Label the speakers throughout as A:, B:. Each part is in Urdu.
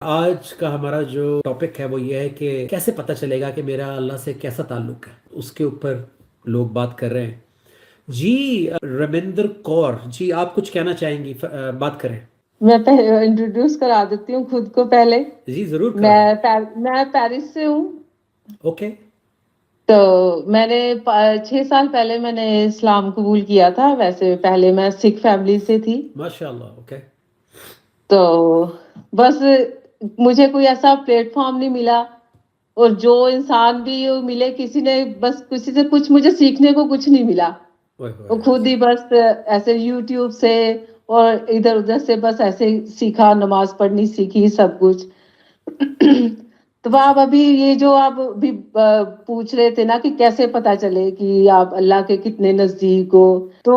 A: آج کا ہمارا جو ٹاپک ہے وہ یہ ہے کہ کیسے پتہ چلے گا کہ میرا اللہ سے کیسا تعلق ہے، اس کے اوپر لوگ بات کر رہے ہیں۔ جی رمیندر کور جی، آپ کچھ کہنا چاہیں گی؟ بات کریں۔
B: میں انٹروڈیوس کرا دیتی ہوں خود کو پہلے۔
A: جی ضرور کریں۔
B: میں پیرس سے ہوں۔
A: اوکے۔
B: تو میں نے 6 سال پہلے میں نے اسلام قبول کیا تھا۔ ویسے پہلے میں سکھ فیملی سے تھی۔
A: ماشاء اللہ۔ اوکے۔
B: تو بس مجھے کوئی ایسا پلیٹ فارم نہیں ملا، اور جو انسان بھی ملے کسی نے بس کسی سے کچھ مجھے سیکھنے کو کچھ نہیں ملا۔ وہ خود ہی بس ایسے یوٹیوب سے اور ادھر ادھر سے بس ایسے سیکھا، نماز پڑھنی سیکھی، سب کچھ۔ تو آپ ابھی یہ جو آپ بھی پوچھ رہے تھے نا کہ کیسے پتا چلے کہ آپ اللہ کے کتنے نزدیک ہو، تو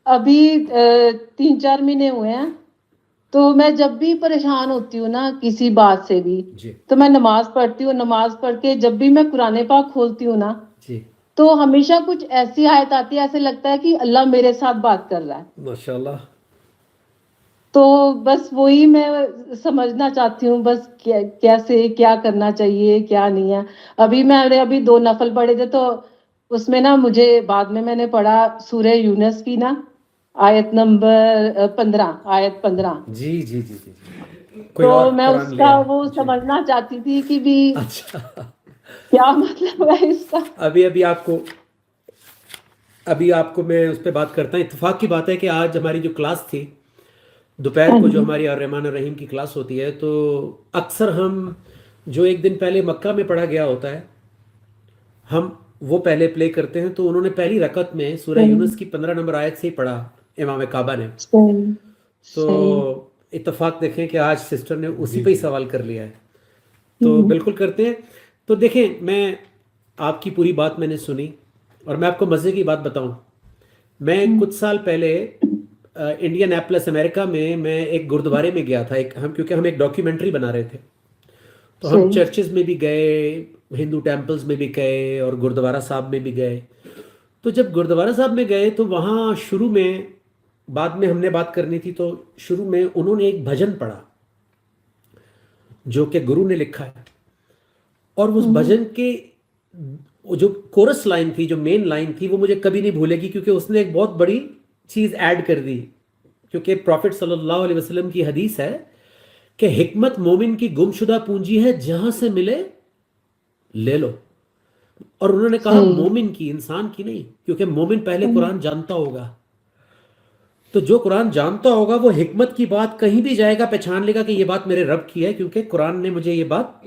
B: ابھی 3-4 مہینے ہوئے ہیں۔ تو میں جب بھی پریشان ہوتی ہوں نا کسی بات سے بھی،
A: جی
B: تو میں نماز پڑھتی ہوں۔ نماز پڑھ کے جب بھی میں قرآن پاک کھولتی ہوں نا،
A: جی
B: تو ہمیشہ کچھ ایسی آیت آتی ہے، ایسے لگتا ہے کہ اللہ میرے ساتھ بات کر رہا ہے۔
A: ماشاء اللہ۔
B: تو بس وہی میں سمجھنا چاہتی ہوں، بس کیسے کیا کرنا چاہیے کیا نہیں ہے۔ ابھی میں نے 2 نفل پڑھے تھے، تو اس میں نا مجھے بعد میں نے پڑھا سورہ یونس کی نا آیت نمبر 15، آیت 15۔
A: جی جی جی جی کوئی
B: تو
A: اور
B: میں اس
A: قرآن
B: کا
A: لیا؟
B: وہ
A: جی
B: سمجھنا چاہتی تھی کہ بھی
A: اچھا۔
B: کیا مطلب ہے اس کا۔
A: ابھی آپ کو میں اس پہ بات کرتا ہوں۔ اتفاق کی بات ہے کہ آج ہماری جو کلاس تھی دوپہر
B: ہاں
A: کو، جو
B: جی،
A: ہماری الرحمن الرحیم کی کلاس ہوتی ہے، تو اکثر ہم جو ایک دن پہلے مکہ میں پڑھا گیا ہوتا ہے ہم وہ پہلے پلے کرتے ہیں۔ تو انہوں نے پہلی رکعت میں سورہ
B: صحیح
A: یونس کی 15 نمبر آیت سے ہی پڑھا، امام کعبہ نے۔
B: صحیح
A: تو
B: صحیح۔
A: اتفاق دیکھیں کہ آج سسٹر نے اسی پہ ہی سوال کر لیا ہے۔ تو
B: ہوں،
A: بالکل کرتے ہیں۔ تو دیکھیں، میں آپ کی پوری بات میں نے سنی، اور میں آپ کو مزے کی بات بتاؤں۔ میں
B: ہوں،
A: کچھ سال پہلے انڈین ایپلس امریکہ میں ایک گردوارے میں گیا تھا، کیونکہ ہم ایک ڈاکیومنٹری بنا رہے تھے۔ تو ہم
B: صحیح۔
A: چرچز میں بھی گئے، ہندو ٹیمپلز میں بھی گئے، اور گردوارہ صاحب میں بھی گئے۔ تو جب گردوارہ صاحب میں گئے تو وہاں شروع میں، بعد میں ہم نے بات کرنی تھی، تو شروع میں انہوں نے ایک بھجن پڑھا جو کہ گرو نے لکھا ہے، اور اس
B: ہوں،
A: بھجن کے جو کورس لائن تھی، جو مین لائن تھی، وہ مجھے کبھی نہیں بھولے گی، کیونکہ اس نے ایک بہت بڑی چیز ایڈ کر دی۔ کیونکہ پروفٹ صلی اللہ علیہ وسلم کی حدیث ہے کہ حکمت مومن کی گمشدہ پونجی ہے، جہاں سے ملے لے لو۔ اور انہوں نے کہا
B: صحیح۔
A: مومن کی، انسان کی نہیں، کیونکہ مومن پہلے
B: ہوں،
A: قرآن جانتا ہوگا۔ تو جو قرآن جانتا ہوگا وہ حکمت کی بات کہیں بھی جائے گا پہچان لے گا کہ یہ بات میرے رب کی ہے، کیونکہ قرآن نے مجھے یہ بات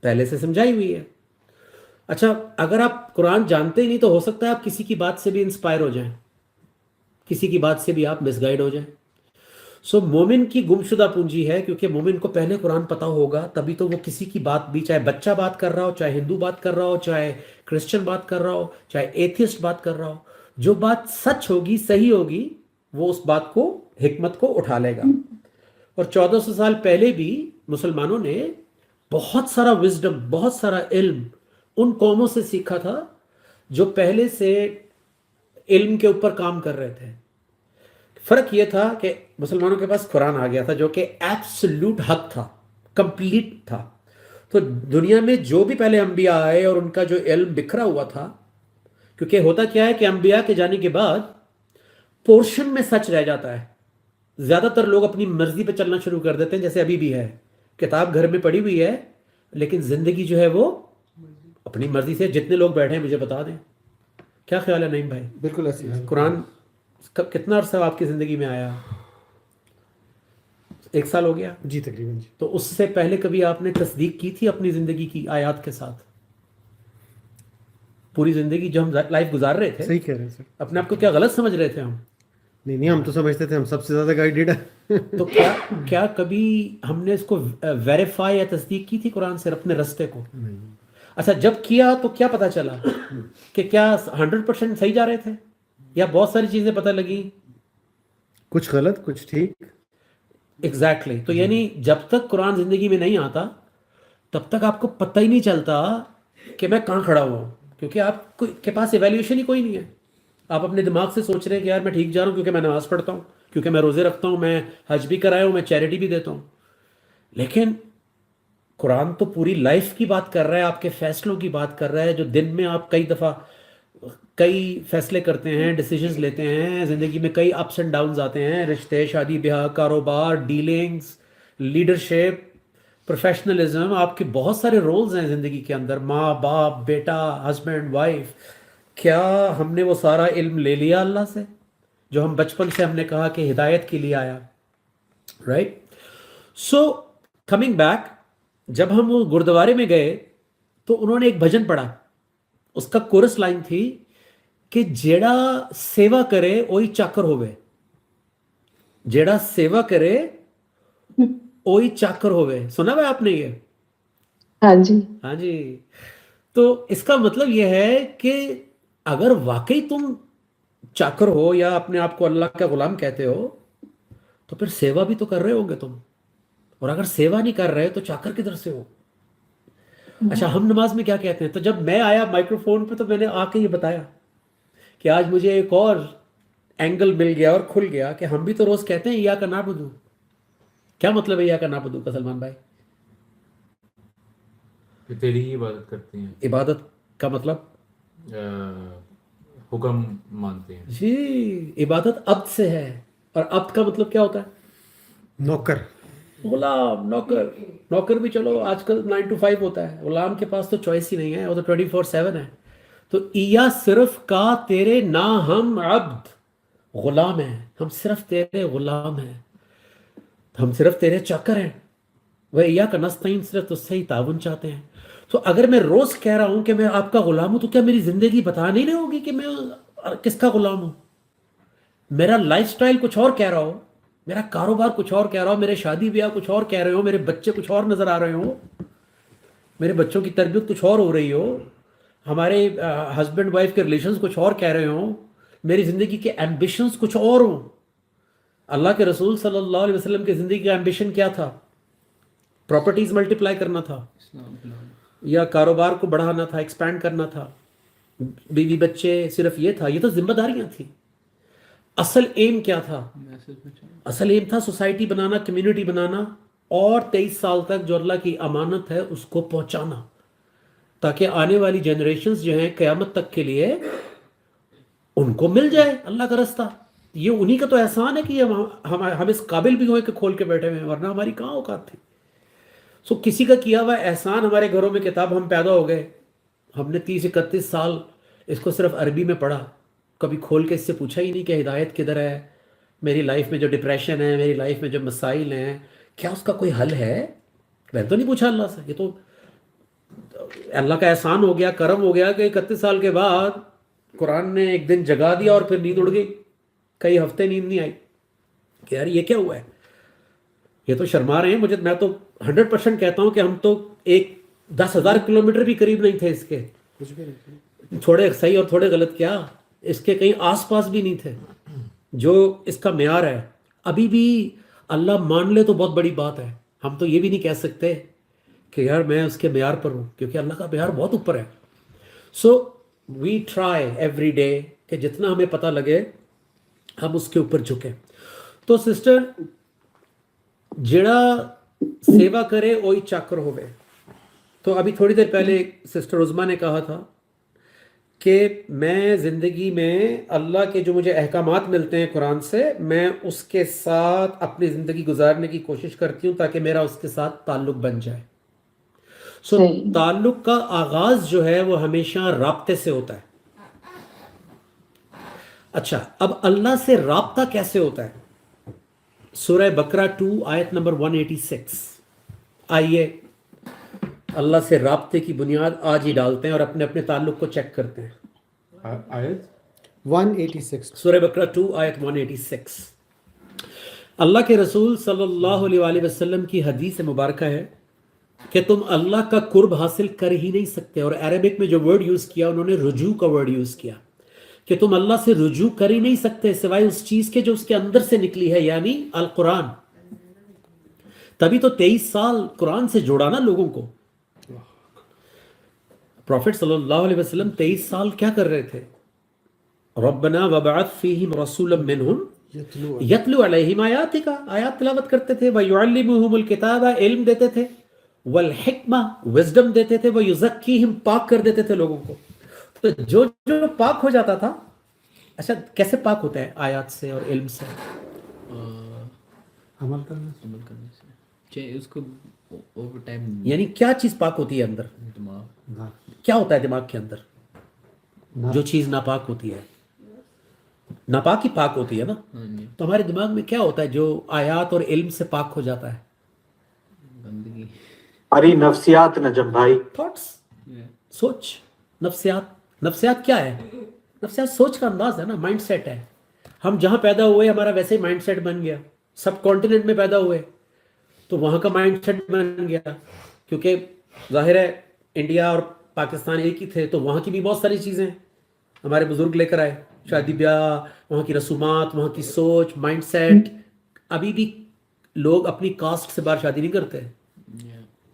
A: پہلے سے سمجھائی ہوئی ہے۔ اچھا، اگر آپ قرآن جانتے ہی نہیں تو ہو سکتا ہے آپ کسی کی بات سے بھی انسپائر ہو جائیں، کسی کی بات سے بھی آپ مس گائیڈ ہو جائیں۔ سو مومن کی گمشدہ پونجی ہے، کیونکہ مومن کو پہلے قرآن پتا ہوگا، تبھی تو وہ کسی کی بات بھی، چاہے بچہ بات کر رہا ہو، چاہے ہندو بات کر رہا ہو، چاہے کرسچن بات کر رہا ہو، چاہے ایتھیسٹ بات کر رہا ہو، جو بات سچ ہوگی، صحیح ہوگی، وہ اس بات کو، حکمت کو اٹھا لے گا۔ اور 1400 سال پہلے بھی مسلمانوں نے بہت سارا وزڈم، بہت سارا علم ان قوموں سے سیکھا تھا جو پہلے سے علم کے اوپر کام کر رہے تھے۔ فرق یہ تھا کہ مسلمانوں کے پاس قرآن آ گیا تھا جو کہ ایبسلوٹ حق تھا، کمپلیٹ تھا۔ تو دنیا میں جو بھی پہلے انبیاء آئے اور ان کا جو علم بکھرا ہوا تھا، کیونکہ ہوتا کیا ہے کہ انبیاء کے جانے کے بعد پورشن میں سچ رہ جاتا ہے۔ زیادہ تر لوگ اپنی مرضی پہ چلنا شروع کر دیتے ہیں، جیسے ابھی بھی ہے، کتاب گھر میں پڑی ہوئی ہے لیکن زندگی جو ہے وہ اپنی مرضی سے۔ جتنے لوگ بیٹھے ہیں مجھے بتا دیں، کیا خیال ہے نعیم بھائی؟
C: بالکل ایسی ہے۔
A: قرآن کتنا عرصہ آپ کی زندگی میں آیا؟ 1 سال ہو گیا؟
C: جی تقریباً جی۔
A: تو اس سے پہلے کبھی آپ نے تصدیق کی تھی اپنی زندگی کی آیات کے ساتھ؟ پوری زندگی جو ہم لائف گزار رہے تھے،
C: صحیح کہہ رہے ہیں سر۔
A: اپنے آپ کو کیا غلط سمجھ رہے تھے ہم؟
C: نہیں ہم تو سمجھتے تھے ہم سب سے زیادہ گائیڈڈ ہے۔
A: تو کیا کبھی ہم نے اس کو ویریفائی یا تصدیق کی تھی قرآن سے اپنے رستے کو؟
C: نہیں۔
A: اچھا، جب کیا تو کیا پتا چلا کہ کیا 100% صحیح جا رہے تھے، یا بہت ساری چیزیں پتہ لگی؟
C: کچھ غلط کچھ ٹھیک۔
A: ایگزیکٹلی۔ تو یعنی جب تک قرآن زندگی میں نہیں آتا تب تک آپ کو پتہ ہی نہیں چلتا کہ میں کہاں کھڑا ہوا ہوں، کیونکہ آپ کے پاس ایویلیویشن ہی کوئی نہیں ہے۔ آپ اپنے دماغ سے سوچ رہے ہیں کہ یار میں ٹھیک جا رہا ہوں کیونکہ میں نماز پڑھتا ہوں، کیونکہ میں روزے رکھتا ہوں، میں حج بھی کرایا ہوں، میں چیریٹی بھی دیتا ہوں، لیکن قرآن تو پوری لائف کی بات کر رہا ہے، آپ کے فیصلوں کی بات کر رہا ہے، جو دن میں آپ کئی دفعہ کئی فیصلے کرتے ہیں، ڈیسیجنز لیتے ہیں، زندگی میں کئی اپس اینڈ ڈاؤنز آتے ہیں، رشتے، شادی بیاہ، کاروبار، ڈیلنگز، لیڈرشپ، پروفیشنلزم، آپ کے بہت سارے رولز ہیں زندگی کے اندر، ماں باپ، بیٹا، ہسبینڈ، وائف. کیا ہم نے وہ سارا علم لے لیا اللہ سے جو ہم بچپن سے ہم نے کہا کہ ہدایت کے لیے آیا؟ رائٹ. سو کمنگ بیک، جب ہم وہ گردوارے میں گئے تو انہوں نے ایک بھجن پڑھا. اس کا کورس لائن تھی کہ جیڑا سیوا کرے وہی چاکر ہوئے. جیڑا سیوا کرے وہی چاکر ہوئے. سنا ہوا آپ نے یہ؟
B: ہاں جی.
A: ہاں جی. تو اس کا مطلب یہ ہے کہ اگر واقعی تم چاکر ہو یا اپنے آپ کو اللہ کا غلام کہتے ہو تو پھر سیوا بھی تو کر رہے ہوں گے تم. اور اگر سیوا نہیں کر رہے تو چاکر کدھر سے ہو؟ اچھا، ہم نماز میں کیا کہتے ہیں؟ تو جب میں آیا مائکرو فون پہ تو میں نے آ کے یہ بتایا کہ آج مجھے ایک اور اینگل مل گیا اور کھل گیا کہ ہم بھی تو روز کہتے ہیں یا کا نعبدو. کیا مطلب ہے یا کا نعبدو کا سلمان بھائی؟
D: کہ تیری ہی عبادت کرتے ہیں،
A: عبادت کا مطلب
D: حکم مانتے ہیں.
A: جی، عبادت عبد سے ہے. اور عبد کا مطلب کیا ہوتا ہے؟
C: نوکر.
A: غلام، نوکر. نوکر بھی چلو آج کل 9 to 5 ہوتا ہے، غلام کے پاس تو چوائس ہی نہیں ہے، وہ تو 24/7 ہے. تو ایا صرف کا تیرے، نہ ہم عبد غلام ہیں، ہم صرف تیرے غلام ہیں، ہم صرف تیرے چاکر ہیں. وہ ایا کا نستعین، صرف تجھ سے ہی تعاون چاہتے ہیں. تو اگر میں روز کہہ رہا ہوں کہ میں آپ کا غلام ہوں تو کیا میری زندگی بتا نہیں رہی ہوگی کہ میں کس کا غلام ہوں؟ میرا لائف سٹائل کچھ اور کہہ رہا ہو، میرا کاروبار کچھ اور کہہ رہا ہو، میرے شادی بیاہ کچھ اور کہہ رہے ہو، میرے بچے کچھ اور نظر آ رہے ہوں، میرے بچوں کی تربیت کچھ اور ہو رہی ہو، ہمارے ہسبینڈ وائف کے ریلیشنز کچھ اور کہہ رہے ہوں، میری زندگی کے ایمبیشنز کچھ اور ہوں. اللہ کے رسول صلی اللہ علیہ وسلم کی زندگی کا ایمبیشن کیا تھا؟ پراپرٹیز ملٹیپلائی کرنا تھا یا کاروبار کو بڑھانا تھا، ایکسپینڈ کرنا تھا، بیوی بچے، صرف یہ تھا؟ یہ تو ذمہ داریاں تھیں. اصل ایم کیا تھا؟ اصل ایم تھا سوسائٹی بنانا، کمیونٹی بنانا، اور 23 سال تک جو اللہ کی امانت ہے اس کو پہنچانا، تاکہ آنے والی جنریشنز جو ہیں قیامت تک کے لیے ان کو مل جائے اللہ کا رستہ. یہ انہی کا تو احسان ہے کہ ہم اس قابل بھی ہوئے کہ کھول کے بیٹھے ہوئے ہیں، ورنہ ہماری کہاں اوقات تھی. سو کسی کا کیا ہوا احسان. ہمارے گھروں میں کتاب ہم پیدا ہو گئے، ہم نے 30-31 سال اس کو صرف عربی میں پڑھا، کبھی کھول کے اس سے پوچھا ہی نہیں کہ ہدایت کدھر ہے. میری لائف میں جو ڈپریشن ہے، میری لائف میں جو مسائل ہیں، کیا اس کا کوئی حل ہے؟ میں نے تو نہیں پوچھا اللہ سے. یہ تو اللہ کا احسان ہو گیا، کرم ہو گیا کہ 31 سال کے بعد قرآن نے ایک دن جگا دیا اور پھر نیند اڑ گئی. کئی ہفتے نیند نہیں آئی کہ یار یہ کیا ہوا ہے. یہ تو شرما رہے ہیں مجھے. میں تو 100% کہتا ہوں کہ ہم تو 10,000 کلومیٹر بھی قریب نہیں تھے اس کے. تھوڑے صحیح اور تھوڑے غلط کیا، اس کے کہیں آس پاس بھی نہیں تھے جو اس کا معیار ہے. ابھی بھی اللہ مان لے تو بہت بڑی بات ہے. ہم تو یہ بھی نہیں کہہ سکتے کہ یار میں اس کے معیار پر ہوں، کیونکہ اللہ کا معیار بہت اوپر ہے. سو وی ٹرائی ایوری ڈے کہ جتنا ہمیں پتہ لگے ہم اس کے اوپر جھکیں. تو سسٹر، جڑا سیوا کرے وہی چاکر ہوئے. تو ابھی تھوڑی دیر پہلے سسٹر عظما نے کہا تھا کہ میں زندگی میں اللہ کے جو مجھے احکامات ملتے ہیں قرآن سے، میں اس کے ساتھ اپنی زندگی گزارنے کی کوشش کرتی ہوں تاکہ میرا اس کے ساتھ تعلق بن جائے. سو تعلق کا آغاز جو ہے وہ ہمیشہ رابطے سے ہوتا ہے. اچھا، اب اللہ سے رابطہ کیسے ہوتا ہے؟ سورہ بقرہ 2 آیت نمبر 186. آئیے اللہ سے رابطے کی بنیاد آج ہی ڈالتے ہیں اور اپنے اپنے تعلق کو چیک کرتے ہیں.
D: آیت
C: 186.
A: سورہ بقرہ 2 آیت 186. اللہ کے رسول صلی اللہ علیہ وآلہ وسلم کی حدیث مبارکہ ہے کہ تم اللہ کا قرب حاصل کر ہی نہیں سکتے. اور عربک میں جو ورڈ یوز کیا انہوں نے رجوع کا ورڈ یوز کیا کہ تم اللہ سے رجوع کر ہی نہیں سکتے سوائے اس چیز کے جو اس کے اندر سے نکلی ہے، یعنی القرآن. تبھی تو 23 سال قرآن سے جوڑا نا لوگوں کو. پروفٹ صلی اللہ علیہ وسلم 23 سال کیا کر رہے تھے؟ ربنا وبعث فیہم رسولا منہم یتلو علیہم آیاتک، آیات تلاوت کرتے تھے، ویعلمہم الکتاب، علم دیتے تھے، والحکمہ، وزڈم دیتے تھے، ویزکیہم، پاک کر دیتے تھے لوگوں کو. تو جو جو پاک ہو جاتا تھا، اچھا کیسے پاک ہوتا ہے؟ آیات سے اور علم سے.
C: عمل کرنا.
E: عمل کرنے سے اس کو اوور ٹائم
A: یعنی کیا چیز پاک ہوتی ہے اندر؟
E: دماغ.
A: کیا ہوتا ہے دماغ کے اندر جو چیز ناپاک ہوتی ہے؟ ناپاک ہی پاک ہوتی ہے نا. تو ہمارے دماغ میں کیا ہوتا ہے جو آیات اور علم سے پاک ہو جاتا ہے؟
E: گندگی.
D: ارے نفسیات نجم بھائی.
A: تھاٹس، سوچ. نفسیات، نفسیات کیا ہے؟ نفسیات سوچ کا انداز ہے نا، مائنڈ سیٹ ہے. ہم جہاں پیدا ہوئے ہمارا ویسے ہی مائنڈ سیٹ بن گیا. سب کانٹیننٹ میں پیدا ہوئے تو وہاں کا مائنڈ سیٹ بن گیا، کیونکہ ظاہر ہے انڈیا اور پاکستان ایک ہی تھے، تو وہاں کی بھی بہت ساری چیزیں ہمارے بزرگ لے کر آئے. شادی بیاہ، وہاں کی رسومات، وہاں کی سوچ، مائنڈ سیٹ. ابھی بھی لوگ اپنی کاسٹ سے باہر شادی نہیں کرتے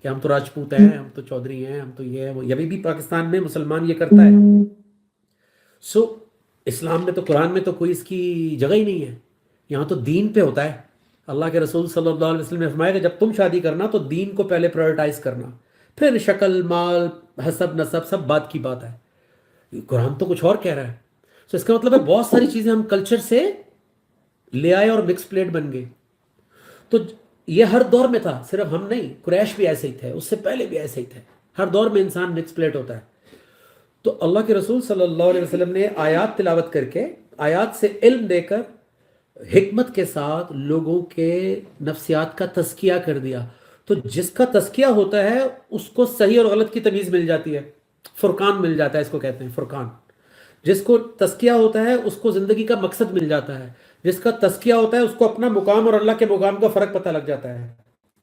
A: کہ ہم تو راجپوت ہیں، ہم تو چودھری ہیں، ہم تو یہ ہیں وہ. ابھی بھی پاکستان میں مسلمان یہ کرتا ہے. سو اسلام میں تو، قرآن میں تو کوئی اس کی جگہ ہی نہیں ہے. یہاں تو دین پہ ہوتا ہے. اللہ کے رسول صلی اللہ علیہ وسلم نے فرمایا کہ جب تم شادی کرنا تو دین کو پہلے پرائورٹائز کرنا، پھر شکل، مال، حسب، نسب سب بات کی بات ہے. قرآن تو کچھ اور کہہ رہا ہے. سو اس کا مطلب ہے بہت ساری چیزیں ہم کلچر سے لے آئے اور مکس پلیٹ بن گئی. تو یہ ہر دور میں تھا، صرف ہم نہیں، قریش بھی ایسے ہی تھے، اس سے پہلے بھی ایسے ہی تھے. ہر دور میں انسان مکس پلیٹ ہوتا ہے. تو اللہ کے رسول صلی اللہ علیہ وسلم نے آیات تلاوت کر کے، آیات سے علم دے کر، حکمت کے ساتھ لوگوں کے نفسیات کا تزکیہ کر دیا. تو جس کا تزکیہ ہوتا ہے اس کو صحیح اور غلط کی تمیز مل جاتی ہے. فرقان مل جاتا ہے، اس کو کہتے ہیں فرقان. جس کو تزکیہ ہوتا ہے اس کو زندگی کا مقصد مل جاتا ہے. جس کا تزکیہ ہوتا ہے اس کو اپنا مقام اور اللہ کے مقام کا فرق پتہ لگ جاتا ہے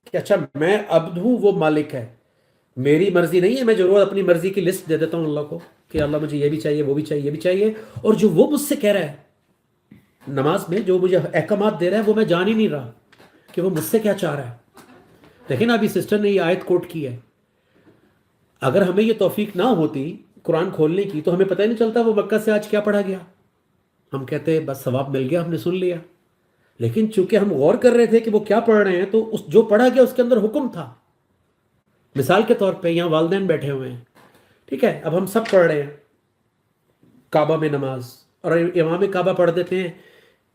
A: کہ اچھا میں عبد ہوں، وہ مالک ہے، میری مرضی نہیں ہے. میں ضرور اپنی مرضی کی لسٹ دے دیتا ہوں اللہ کو کہ اللہ مجھے یہ بھی چاہیے، وہ بھی چاہیے، یہ بھی چاہیے. اور جو وہ مجھ سے کہہ رہا ہے نماز میں، جو مجھے احکامات دے رہا ہے، وہ میں جان ہی نہیں رہا کہ وہ مجھ سے کیا چاہ رہا ہے. لیکن ابھی سسٹر نے یہ آیت کوٹ کی ہے. اگر ہمیں یہ توفیق نہ ہوتی قرآن کھولنے کی تو ہمیں پتہ ہی نہیں چلتا وہ مکہ سے آج کیا پڑھا گیا. ہم کہتے بس ثواب مل گیا، ہم نے سن لیا. لیکن چونکہ ہم غور کر رہے تھے کہ وہ کیا پڑھ رہے ہیں، تو اس جو پڑھا گیا اس کے اندر حکم تھا. مثال کے طور پہ یہاں والدین بیٹھے ہوئے ہیں، ٹھیک ہے، اب ہم سب پڑھ رہے ہیں کعبہ میں نماز، اور امام کعبہ پڑھ دیتے ہیں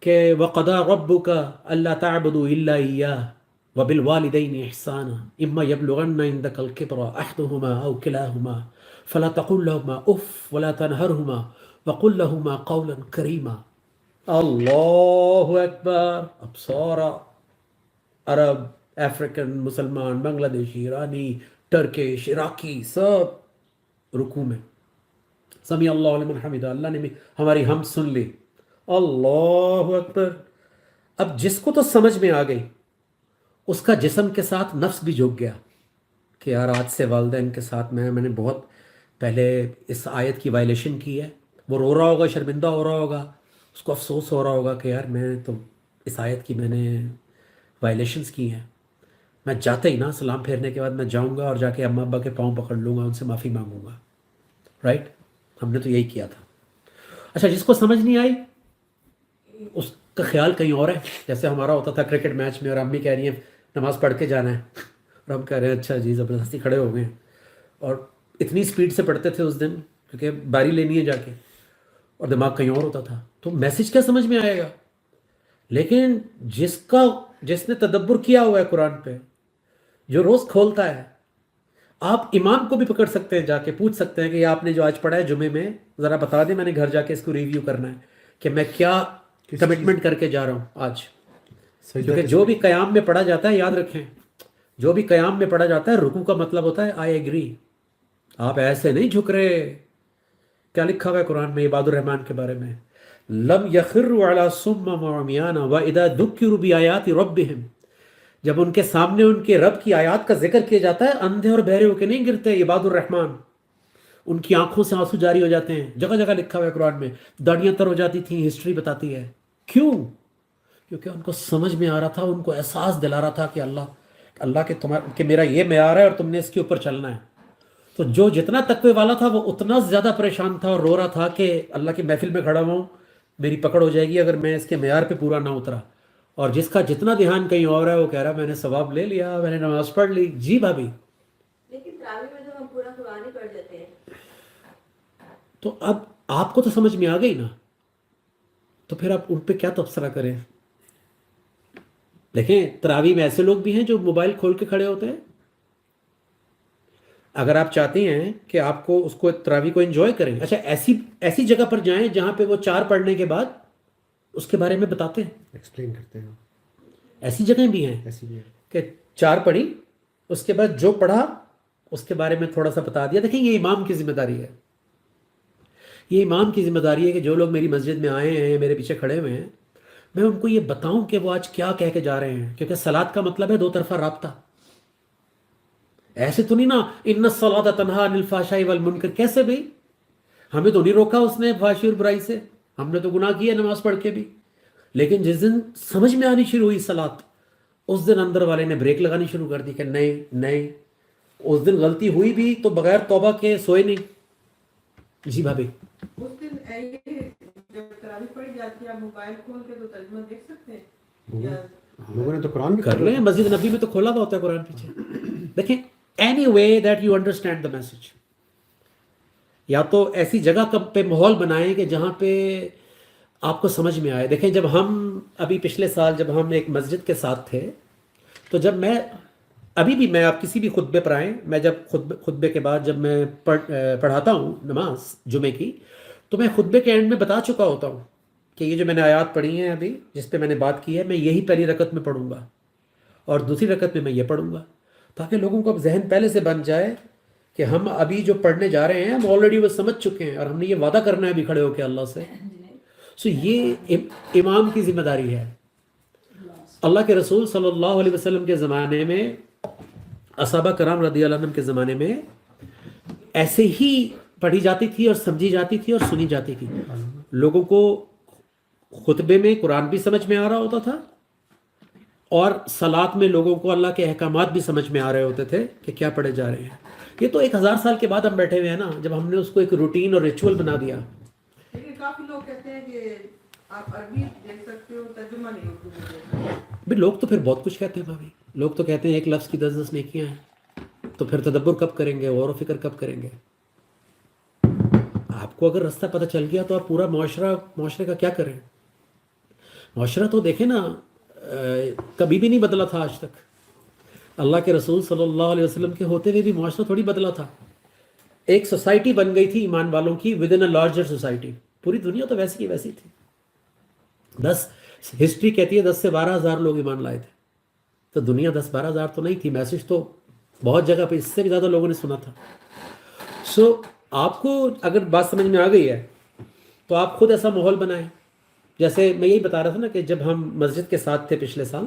A: کہ وَقَضَىٰ رَبُّكَ أَلَّا تَعْبُدُوا إِلَّا إِيَّاهُ وَبِالْوَالِدَيْنِ إِحْسَانًا إِمَّا يَبْلُغَنَّ عِندَكَ الْكِبَرَ أَحَدُهُمَا أَوْ كِلَاهُمَا فَلَا تَقُل لَّهُمَا أُفٍّ وَلَا تَنْهَرْهُمَا وَقُل لَّهُمَا قَوْلًا كَرِيمًا. اللہ اکبر. اب سارا عرب، افریقن، مسلمان، بنگلہ دیشی، ایرانی، ٹرکش، عراقی، سب رکوع میں سمیع اللہ لمن حمدہ، اللہ نے ہماری ہم سن لی. اللہ اکبر. اب جس کو تو سمجھ میں آ گئی، اس کا جسم کے ساتھ نفس بھی جھک گیا کہ یار آج سے والدین کے ساتھ میں نے بہت پہلے اس آیت کی وائلیشن کی ہے. وہ رو رہا ہوگا، شرمندہ ہو رہا ہوگا، اس کو افسوس ہو رہا ہوگا کہ یار میں تو اس آیت کی میں نے وائلیشنز کی ہیں. میں جاتے ہی نا سلام پھیرنے کے بعد میں جاؤں گا اور جا کے اماں ابا کے پاؤں پکڑ لوں گا، ان سے معافی مانگوں گا. رائٹ، ہم نے تو یہی کیا تھا. اچھا جس کو سمجھ نہیں آئی اس کا خیال کہیں اور ہے. جیسے ہمارا ہوتا تھا کرکٹ میچ میں اور امی کہہ رہی ہیں نماز پڑھ کے جانا ہے، اور ہم کہہ رہے ہیں اچھا جی، زبردستی کھڑے ہو گئے. اور اتنی سپیڈ سے پڑھتے تھے اس دن کیونکہ باری لینی ہے جا کے، اور دماغ کہیں اور ہوتا تھا. تو میسج کیا سمجھ میں آئے گا؟ لیکن جس نے تدبر کیا ہوا ہے قرآن پہ، جو روز کھولتا ہے، آپ امام کو بھی پکڑ سکتے ہیں، جا کے پوچھ سکتے ہیں کہ یہ آپ نے جو آج پڑھا ہے جمعے میں ذرا بتا دیں، میں نے گھر جا کے اس کو ریویو کرنا ہے کہ میں کیا کمٹمنٹ کر کے جا رہا ہوں آج. کیونکہ جو بھی قیام میں پڑھا جاتا ہے، یاد رکھیں، جو بھی قیام میں پڑھا جاتا ہے رکوع کا مطلب ہوتا ہے آئی ایگری. آپ ایسے نہیں جھک رہے. کیا لکھا ہوا ہے قرآن میں عباد الرحمن کے بارے میں؟ لم یخروا علی صم وعمیان واذا ذکروا بآیات ربہم. جب ان کے سامنے ان کے رب کی آیات کا ذکر کیا جاتا ہے اندھے اور بہرے ہو کے نہیں گرتے. عباد الرحمن، ان کی آنکھوں سے آنسو جاری ہو جاتے ہیں. جگہ جگہ لکھا ہوا ہے قرآن میں، داڑیاں تر ہو جاتی تھیں، ہسٹری بتاتی ہے. کیوں؟ کیونکہ ان کو سمجھ میں آ رہا تھا، ان کو احساس دلا رہا تھا کہ اللہ کہ میرا یہ معیار ہے اور تم نے اس کے اوپر چلنا ہے. تو جو جتنا تقوی والا تھا وہ اتنا زیادہ پریشان تھا اور رو رہا تھا کہ اللہ کی محفل میں کھڑا ہوں میری پکڑ ہو جائے گی اگر میں اس کے معیار پہ پورا نہ اترا. اور جس کا جتنا دھیان کہیں اور ہے وہ کہہ رہا میں نے ثواب لے لیا, میں نے نماز پڑھ لی. جی بھابھی.
F: لیکن تراویح میں تو ہم پورا قرآن ہی پڑھ لیتے ہیں.
A: تو اب آپ کو تو سمجھ میں آ گئی نا, تو پھر آپ ان پہ کیا تبصرہ کریں. دیکھیں تراویح میں ایسے لوگ بھی ہیں جو موبائل کھول کے کھڑے ہوتے ہیں. اگر آپ چاہتے ہیں کہ آپ کو اس کو تراویح کو انجوائے کریں, اچھا ایسی جگہ پر جائیں جہاں پہ وہ 4 پڑھنے کے بعد اس کے بارے میں بتاتے ہیں,
C: ایکسپلین کرتے ہیں.
A: ایسی جگہیں بھی ہیں
C: ایسی بھی ہے.
A: کہ 4 پڑھی, اس کے بعد جو پڑھا اس کے بارے میں تھوڑا سا بتا دیا. دیکھیں یہ امام کی ذمہ داری ہے, یہ امام کی ذمہ داری ہے کہ جو لوگ میری مسجد میں آئے ہیں, میرے پیچھے کھڑے ہوئے ہیں, میں ان کو یہ بتاؤں کہ وہ آج کیا کہہ کے جا رہے ہیں. کیونکہ صلاۃ کا مطلب ہے 2 طرفہ رابطہ. ایسے تو نہیں نا ان الصلاۃ تنہی عن الفحشاء والمنکر, کیسے بھائی؟ ہمیں تو نہیں روکا اس نے فحاشی اور برائی سے, ہم نے تو گناہ کیا نماز پڑھ کے بھی. لیکن جس دن سمجھ میں آنی شروع ہوئی صلاۃ, اس دن اندر والے نے بریک لگانی شروع کر دی کہ نہیں, اس دن غلطی ہوئی بھی تو بغیر توبہ کے سوئے نہیں. جی بھابھی.
G: اس دن جب تراویح پڑھی جاتی ہے موبائل کھول کے تو ترجمہ دیکھ سکتے ہیں یا
C: لوگوں نے تو قرآن بھی
A: کر لیں, مسجد نبی میں تو کھولا ہوا ہوتا ہے قرآن پیچھے. دیکھیں any way that you understand the message, یا تو ایسی جگہ پہ ماحول بنائیں کہ جہاں پہ آپ کو سمجھ میں آئے. دیکھیں جب ہم ابھی پچھلے سال جب ہم ایک مسجد کے ساتھ تھے, تو جب میں ابھی بھی میں آپ کسی بھی خطبے پر آئیں, میں جب خطبے کے بعد جب میں پڑھاتا ہوں نماز جمعے کی, تو میں خطبے کے اینڈ میں بتا چکا ہوتا ہوں کہ یہ جو میں نے آیات پڑھی ہیں ابھی جس پہ میں نے بات کی ہے, میں یہی پہلی رکعت میں پڑھوں گا اور دوسری رکعت میں یہ پڑھوں گا, تاکہ لوگوں کو اب ذہن پہلے سے بن جائے کہ ہم ابھی جو پڑھنے جا رہے ہیں ہم آلریڈی وہ سمجھ چکے ہیں, اور ہم نے یہ وعدہ کرنا ہے ابھی کھڑے ہو کے اللہ سے. سو یہ امام کی ذمہ داری ہے. اللہ کے رسول صلی اللہ علیہ وسلم کے زمانے میں, اصحابہ کرام رضی اللہ عنہم کے زمانے میں ایسے ہی پڑھی جاتی تھی اور سمجھی جاتی تھی اور سنی جاتی تھی. لوگوں کو خطبے میں قرآن بھی سمجھ میں آ رہا ہوتا تھا, اور صلاۃ میں لوگوں کو اللہ کے احکامات بھی سمجھ میں آ رہے ہوتے تھے کہ کیا پڑھے جا رہے ہیں. یہ تو 1000 سال کے بعد ہم بیٹھے ہوئے ہیں نا, جب ہم نے اس کو ایک روٹین اور ریچول بنا دیا.
G: لیکن کافی لوگ کہتے ہیں کہ آپ عربی دیکھ سکتے ہو, ترجمہ نہیں اردو میں دیکھ سکتے.
A: بھی لوگ تو پھر بہت کچھ کہتے ہیں بھابھی, لوگ تو کہتے ہیں ایک لفظ کی 10 نیکیاں ہیں, تو پھر تدبر کب کریں گے, غور و فکر کب کریں گے. آپ کو اگر راستہ پتہ چل گیا تو آپ پورا معاشرے کا کیا کریں. معاشرہ تو دیکھیں نا, کبھی بھی نہیں بدلا تھا آج تک. اللہ کے رسول صلی اللہ علیہ وسلم کے ہوتے ہوئے بھی معاشرہ تھوڑی بدلا تھا. ایک سوسائٹی بن گئی تھی ایمان والوں کی with in a larger society. پوری دنیا تو ویسی کی ویسی تھی. 10 ہسٹری کہتی ہے 10 سے 12 ہزار لوگ ایمان لائے تھے, تو دنیا 10-12 ہزار تو نہیں تھی. میسج تو بہت جگہ پہ اس سے بھی زیادہ لوگوں نے سنا تھا. سو آپ کو اگر بات سمجھ میں آ گئی ہے تو آپ خود ایسا ماحول بنائیں. جیسے میں یہی بتا رہا تھا نا کہ جب ہم مسجد کے ساتھ تھے پچھلے سال,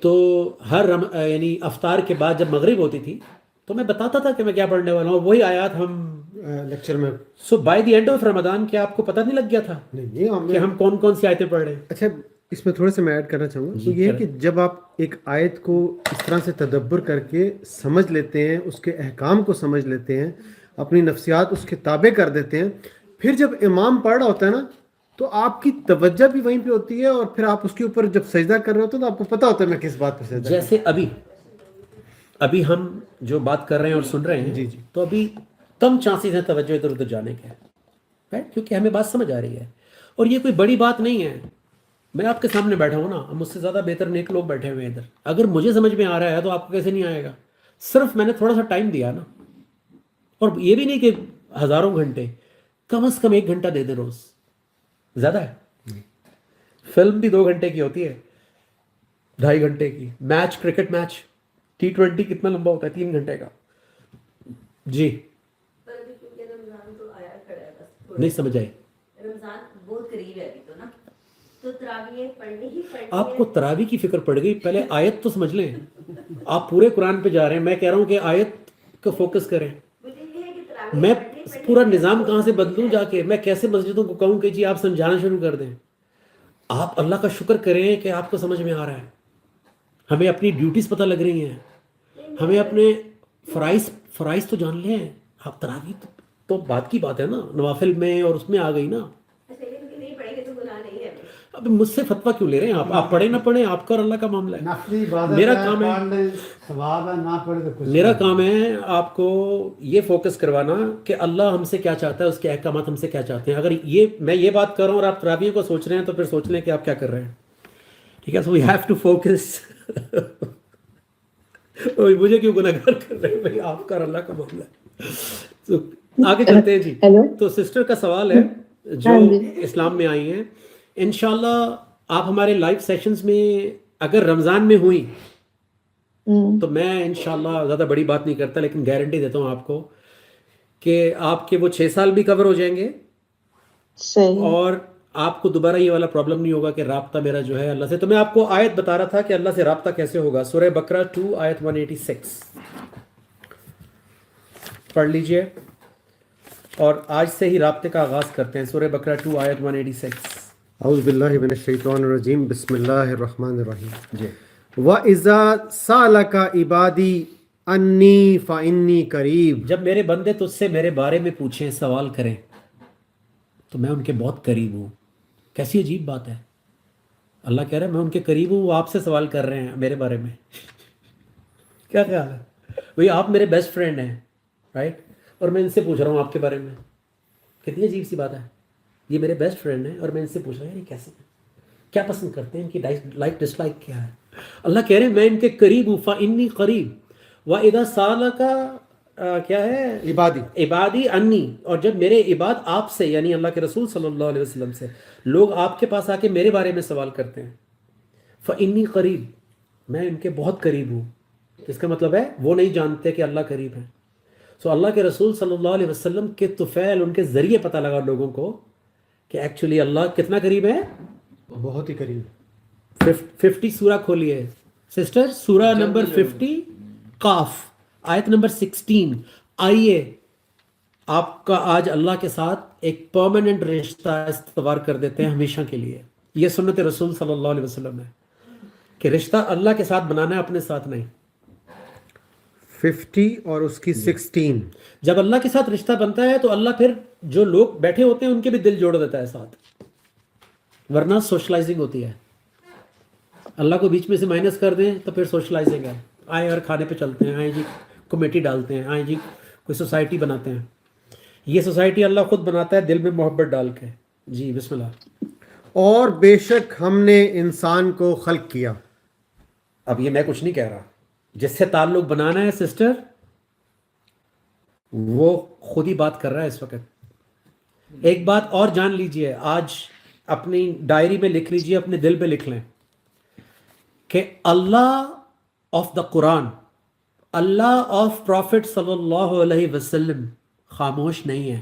A: تو ہر یعنی افطار کے بعد جب مغرب ہوتی تھی تو میں بتاتا تھا کہ میں کیا پڑھنے والا ہوں, وہی آیات ہم
C: لیکچر میں.
A: So by the end of Ramzan کیا آپ کو پتہ نہیں لگ گیا تھا کہ ہم کون کون سی آیتیں پڑھ رہے ہیں.
C: اچھا اس میں تھوڑے سے میں ایڈ کرنا چاہوں گا, تو یہ ہے کہ جب آپ ایک آیت کو اس طرح سے تدبر کر کے سمجھ لیتے ہیں, اس کے احکام کو سمجھ لیتے ہیں, اپنی نفسیات اس کے تابع کر دیتے ہیں, پھر جب امام پڑھ رہا ہوتا ہے نا تو آپ کی توجہ بھی وہیں پہ ہوتی ہے, اور پھر آپ اس کے اوپر جب سجدہ کر رہے ہوتے ہیں تو آپ کو پتہ ہوتا ہے میں کس بات پہ سجدہ کر رہا ہوں.
A: جیسے ابھی ہم جو بات کر رہے ہیں اور سن رہے ہیں,
C: جی
A: تو ابھی کم چانسز ہیں توجہ ادھر ادھر جانے کے, رائٹ, کیونکہ ہمیں بات سمجھ آ رہی ہے. اور یہ کوئی بڑی بات نہیں ہے. میں آپ کے سامنے بیٹھا ہوں نا, مجھ سے زیادہ بہتر نیک لوگ بیٹھے ہوئے ہیں ادھر. اگر مجھے سمجھ میں آ رہا ہے تو آپ کو کیسے نہیں آئے گا. صرف میں نے تھوڑا سا ٹائم دیا نا, اور یہ بھی نہیں کہ ہزاروں گھنٹے, کم از کم 1 گھنٹہ دے دیں روز. زیادہ ہے. فلم بھی 2 گھنٹے کی ہوتی ہے, 2.5 گھنٹے کی. میچ, کرکٹ میچ T20 کتنا لمبا ہوتا ہے, 3 گھنٹے کا. جی
F: پر ابھی کیونکہ رمضان تو آیا کھڑا ہے, بس
A: نہیں سمجھ آئی.
F: رمضان بہت قریب ہے ابھی تو نا, تو تراویح پڑھنی ہی پڑھنی
A: آپ کو تراویح کی فکر پڑ گئی, پہلے آیت تو سمجھ لیں. آپ پورے قرآن پہ جا رہے ہیں, میں کہہ رہا ہوں کہ آیت کو فوکس کریں.
F: مجھے یہ ہے کہ تراویح
A: میں
F: پڑھنی
A: پورا نظام کہاں سے بدلوں جا کے, میں کیسے مسجدوں کو کہوں کہ جی آپ سمجھانا شروع کر دیں. آپ اللہ کا شکر کریں کہ آپ کو سمجھ میں آ رہا ہے. ہمیں اپنی ڈیوٹیز پتہ لگ رہی ہیں, ہمیں اپنے فرائض تو جان لیں. آپ تراویح تو بات کی بات ہے نا, نوافل میں اور اس میں آ گئی نا.
F: اچھا یہ کہ نہیں پڑھیں گے
A: اب مجھ سے فتویٰ کیوں لے رہے ہیں آپ پڑھیں نہ پڑھیں آپ کا اور اللہ کا معاملہ ہے.
C: نفلی عبادت
A: میرا
C: ہے،
A: کام ہے
C: پڑھ لیں ثواب ہے، نہ پڑھے تو کچھ
A: میرا
C: نہیں.
A: کام ہے آپ کو یہ فوکس کروانا کہ اللہ ہم سے کیا چاہتا ہے، اس کے احکامات ہم سے کیا چاہتے ہیں. اگر میں یہ بات کر رہا ہوں اور آپ تراویح کو سوچ رہے ہیں تو پھر سوچ لیں کہ آپ کیا کر رہے ہیں. ٹھیک ہے، سو وی ہیو ٹو فوکس. مجھے کیوں گناہگار کر رہے ہیں بھائی، آپ کا اور اللہ کا معاملہ ہے. تو آگے چلتے ہیں جی.
B: ہیلو.
A: تو سسٹر کا سوال ہے جو
B: ہاں جی.
A: اسلام میں آئی ہیں. انشاءاللہ آپ ہمارے لائیو سیشنز میں اگر رمضان میں ہوئی تو میں انشاءاللہ زیادہ بڑی بات نہیں کرتا، لیکن گارنٹی دیتا ہوں آپ کو کہ آپ کے وہ 6 سال بھی کور ہو جائیں گے
B: صحیح.
A: اور آپ کو دوبارہ یہ والا پرابلم نہیں ہوگا کہ رابطہ میرا جو ہے اللہ سے. تو میں آپ کو آیت بتا رہا تھا کہ اللہ سے رابطہ کیسے ہوگا. سورہ بقرہ 2 آیت 186 پڑھ لیجئے اور آج سے ہی رابطے کا آغاز کرتے ہیں. سورہ بقرہ 2 آیت 186.
C: اعوذ باللہ من الشیطان الرجیم، بسم اللہ الرحمن الرحیم.
A: جی.
C: وَإِذَا سَأَلَكَ عِبَادِي أَنِّي فَإِنِّي قَرِيب.
A: جب میرے بندے تجھ سے میرے بارے میں پوچھیں، سوال کریں تو میں ان کے بہت قریب ہوں. کیسی عجیب بات ہے. اللہ کہہ رہا ہے میں ان کے قریب ہوں، وہ آپ سے سوال کر رہے ہیں میرے بارے میں. کیا خیال ہے بھئی، آپ میرے بیسٹ فرینڈ ہیں رائٹ، اور میں ان سے پوچھ رہا ہوں آپ کے بارے میں. کتنی عجیب سی بات ہے. یہ میرے بیسٹ فرینڈ ہیں اور میں ان سے پوچھ رہا ہوں یہ کیسے ہیں، کیا پسند کرتے ہیں، ان کی لائک ڈس لائک کیا ہے. اللہ کہہ رہے ہیں میں ان کے قریب ہوں. فإنی قریب. وإذا سألك کیا ہے عبادی انی، اور جب میرے عباد آپ سے یعنی اللہ کے رسول صلی اللہ علیہ وسلم سے، لوگ آپ کے پاس آ کے میرے بارے میں سوال کرتے ہیں، فإنی قریب، میں ان کے بہت قریب ہوں. اس کا مطلب ہے وہ نہیں جانتے کہ اللہ قریب ہے. سو اللہ کے رسول صلی اللہ علیہ وسلم کے طفیل ان کے ذریعے پتہ لگا لوگوں کو کہ ایکچولی اللہ کتنا قریب ہے.
C: بہت ہی قریب.
A: 50 سورہ کھولیے سسٹر، سورہ نمبر 50 قاف آیت نمبر 16. آئیے آپ کا آج اللہ کے ساتھ ایک پرماننٹ رشتہ استوار کر دیتے ہیں ہمیشہ کے لیے. یہ سنت رسول صلی اللہ علیہ وسلم ہے کہ رشتہ اللہ کے ساتھ بنانا ہے، اپنے ساتھ نہیں.
C: 50 اور اس کی 16.
A: جب اللہ کے ساتھ رشتہ بنتا ہے تو اللہ پھر جو لوگ بیٹھے ہوتے ہیں ان کے بھی دل جوڑ دیتا ہے ساتھ، ورنہ سوشلائزنگ ہوتی ہے. اللہ کو بیچ میں سے مائنس کر دیں تو پھر سوشلائزنگ ہے. آئیں اور کھانے پہ چلتے ہیں، آئیں جی کمیٹی ڈالتے ہیں، آئیں جی کوئی سوسائٹی بناتے ہیں. یہ سوسائٹی اللہ خود بناتا ہے دل میں محبت ڈال کے. جی بسم اللہ.
C: اور بے شک ہم نے انسان کو خلق کیا.
A: اب یہ میں کچھ نہیں کہہ رہا، جس سے تعلق بنانا ہے سسٹر وہ خود ہی بات کر رہا ہے اس وقت. ایک بات اور جان لیجئے، آج اپنی ڈائری میں لکھ لیجئے، اپنے دل پہ لکھ لیں کہ Allah of the Quran, Allah of prophet صلی اللہ علیہ وسلم خاموش نہیں ہے.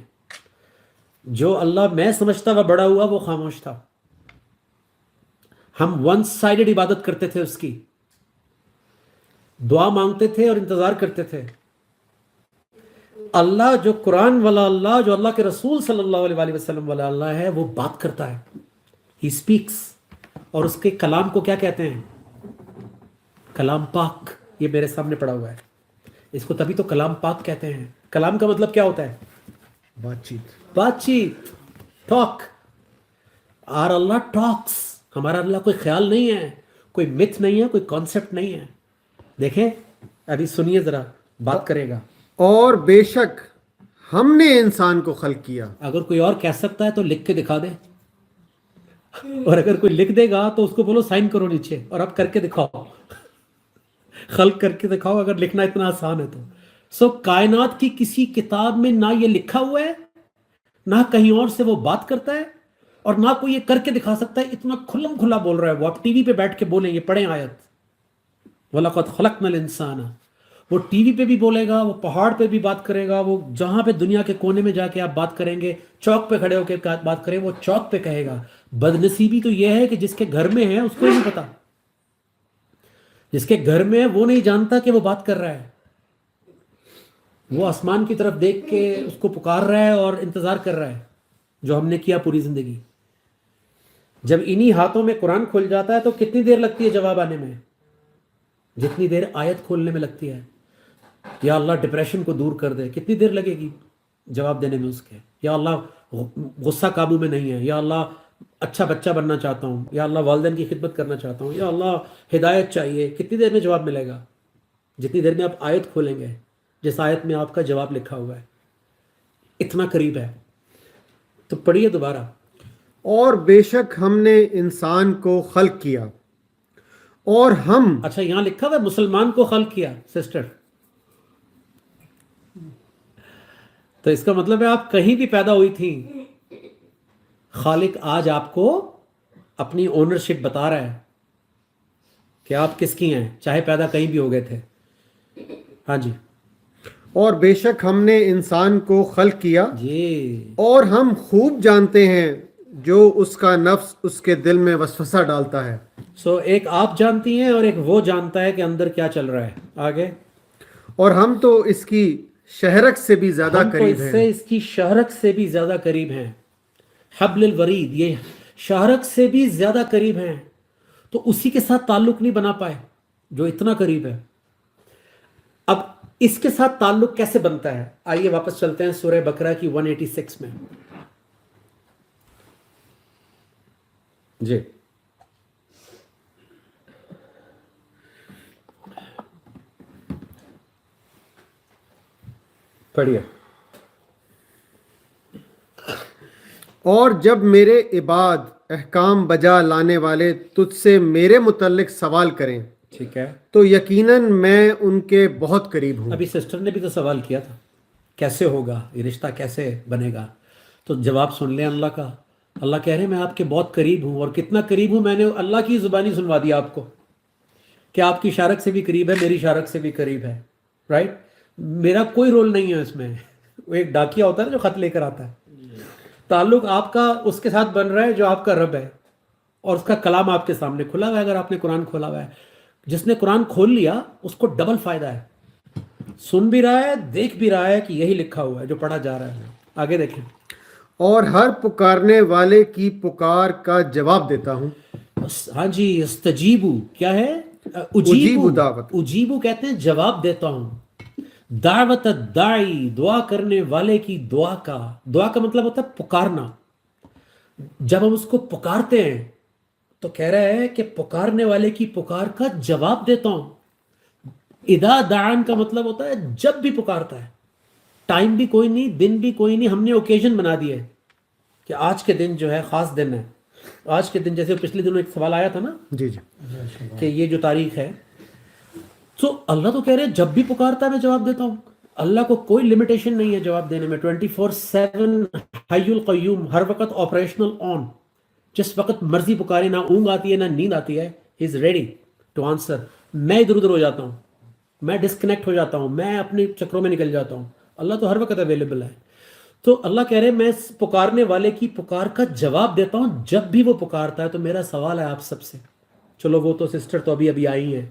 A: جو اللہ میں سمجھتا وہ بڑا ہوا وہ خاموش تھا. ہم ون سائیڈڈ عبادت کرتے تھے، اس کی دعا مانگتے تھے اور انتظار کرتے تھے. اللہ جو قرآن والا اللہ، جو اللہ کے رسول صلی اللہ علیہ وسلم والا اللہ ہے، وہ بات کرتا ہے. He speaks. اور اس کے کلام کو کیا کہتے ہیں؟ کلام پاک. یہ میرے سامنے پڑا ہوا ہے. اس کو تبھی تو کلام پاک کہتے ہیں. کلام کا مطلب کیا ہوتا ہے؟ بات چیت، ٹاک. آر اللہ ٹاکس. ہمارا اللہ کوئی خیال نہیں ہے، کوئی متھ نہیں ہے، کوئی کانسیپٹ نہیں ہے. دیکھیں ابھی سنیے ذرا، بات کرے گا.
C: اور بے شک ہم نے انسان کو خلق کیا.
A: اگر کوئی اور کہہ سکتا ہے تو لکھ کے دکھا دے، اور اگر کوئی لکھ دے گا تو اس کو بولو سائن کرو نیچے، اور اب کر کے دکھاؤ، خلق کر کے دکھاؤ اگر لکھنا اتنا آسان ہے تو. سو کائنات کی کسی کتاب میں نہ یہ لکھا ہوا ہے، نہ کہیں اور سے وہ بات کرتا ہے، اور نہ کوئی یہ کر کے دکھا سکتا ہے. اتنا کھلم کھلا بول رہا ہے وہ. آپ ٹی وی پہ بیٹھ کے بولیں، یہ پڑھیں آیت وَلَقَدْ خَلَقْنَا الْإِنسَانَ. وہ ٹی وی پہ بھی بولے گا، وہ پہاڑ پہ بھی بات کرے گا، وہ جہاں پہ دنیا کے کونے میں جا کے آپ بات کریں گے، چوک پہ کھڑے ہو کے بات کریں، وہ چوک پہ کہے گا. بدنصیبی تو یہ ہے کہ جس کے گھر میں ہے اس کو نہیں پتا، جس کے گھر میں ہے وہ نہیں جانتا کہ وہ بات کر رہا ہے. وہ آسمان کی طرف دیکھ کے اس کو پکار رہا ہے اور انتظار کر رہا ہے، جو ہم نے کیا پوری زندگی. جب انہی ہاتھوں میں قرآن کھل جاتا ہے تو کتنی دیر لگتی ہے جواب آنے میں؟ جتنی دیر آیت کھولنے میں لگتی ہے. یا اللہ ڈپریشن کو دور کر دے، کتنی دیر لگے گی جواب دینے میں اس کے؟ یا اللہ غصہ قابو میں نہیں ہے، یا اللہ اچھا بچہ بننا چاہتا ہوں، یا اللہ والدین کی خدمت کرنا چاہتا ہوں، یا اللہ ہدایت چاہیے، کتنی دیر میں جواب ملے گا؟ جتنی دیر میں آپ آیت کھولیں گے جس آیت میں آپ کا جواب لکھا ہوا ہے، اتنا قریب ہے۔ تو پڑھیے دوبارہ۔
C: اور بے شک ہم نے انسان کو خلق کیا اور ہم
A: اچھا یہاں لکھا ہوا ہے مسلمان کو خلق کیا سسٹر، تو اس کا مطلب ہے آپ کہیں بھی پیدا ہوئی تھیں، خالق آج آپ کو اپنی اونرشپ بتا رہا ہے کہ آپ کس کی ہیں، چاہے پیدا کہیں بھی ہو گئے تھے۔ ہاں جی
C: اور بے شک ہم نے انسان کو خلق کیا
A: جی،
C: اور ہم خوب جانتے ہیں جو اس کا نفس اس کے دل میں وسوسہ ڈالتا ہے۔
A: سو ایک آپ جانتی ہیں اور ایک وہ جانتا ہے کہ اندر کیا چل رہا ہے۔ آگے،
C: اور ہم تو اس کی شہرک سے بھی زیادہ
A: ہم تو
C: قریب
A: اس سے
C: ہیں۔
A: اس کی شہرک سے بھی زیادہ قریب ہیں۔ حبل الورید، یہ شہرک سے بھی زیادہ قریب ہیں، تو اسی کے ساتھ تعلق نہیں بنا پائے جو اتنا قریب ہے۔ اب اس کے ساتھ تعلق کیسے بنتا ہے؟ آئیے واپس چلتے ہیں سورہ بقرہ کی 186 میں۔ جی پڑھیے۔
C: اور جب میرے عباد احکام بجا لانے والے تجھ سے میرے متعلق سوال کریں
A: ٹھیک ہے،
C: تو یقیناً میں ان کے بہت قریب ہوں۔
A: ابھی سسٹر نے بھی تو سوال کیا تھا کیسے ہوگا یہ رشتہ، کیسے بنے گا؟ تو جواب سن لیں اللہ کا۔ اللہ کہہ رہے ہیں میں آپ کے بہت قریب ہوں، اور کتنا قریب ہوں میں نے اللہ کی زبانی سنوا دیا آپ کو کہ آپ کی شارک سے بھی قریب ہے، میری شارک سے بھی قریب ہے، رائٹ؟ میرا کوئی رول نہیں ہے اس میں، وہ ایک ڈاکیا ہوتا ہے نا جو خط لے کر آتا ہے۔ تعلق آپ کا اس کے ساتھ بن رہا ہے جو آپ کا رب ہے، اور اس کا کلام آپ کے سامنے کھلا ہوا ہے۔ اگر آپ نے قرآن کھولا ہوا ہے، جس نے قرآن کھول لیا اس کو ڈبل فائدہ ہے، سن بھی رہا ہے، دیکھ بھی رہا ہے کہ یہی لکھا ہوا ہے جو پڑھا جا رہا ہے۔ آگے دیکھیں۔
C: اور ہر پکارنے والے کی پکار کا جواب دیتا ہوں۔
A: ہاں جی، استجیبو کیا ہے؟
C: اجیبو دعوت۔
A: اجیبو کہتے ہیں جواب دیتا ہوں، دعوت الداعی دعا کرنے والے کی دعا کا۔ دعا کا مطلب ہوتا ہے پکارنا۔ جب ہم اس کو پکارتے ہیں تو کہہ رہا ہے کہ پکارنے والے کی پکار کا جواب دیتا ہوں۔ اذا دعان کا مطلب ہوتا ہے جب بھی پکارتا ہے، ٹائم بھی کوئی نہیں، دن بھی کوئی نہیں، ہم نے اوکیزن بنا دی ہے کہ آج کے دن جو ہے خاص دن ہے۔ آج کے دن جیسے پچھلے دنوں ایک سوال آیا تھا نا
C: جی جی،
A: کہ یہ جو تاریخ ہے، تو اللہ تو کہہ رہے ہیں جب بھی پکارتا ہے میں جواب دیتا ہوں۔ اللہ کو کوئی لمیٹیشن نہیں ہے جواب دینے میں، 24/7 حی القیوم، ہر وقت آپریشنل آن، جس وقت مرضی پکارے، نہ اونگ آتی ہے نہ نیند آتی ہے، ہی از ریڈی ٹو آنسر۔ میں ادھر ادھر ہو جاتا ہوں، میں ڈسکنیکٹ ہو جاتا ہوں، میں اپنے چکروں میں نکل جاتا ہوں، اللہ تو ہر وقت اویلیبل ہے۔ تو اللہ کہہ رہے ہیں میں پکارنے والے کی پکار کا جواب دیتا ہوں جب بھی وہ پکارتا ہے۔ تو میرا سوال ہے آپ سب سے، چلو وہ تو سسٹر تو ابھی آئی ہیں،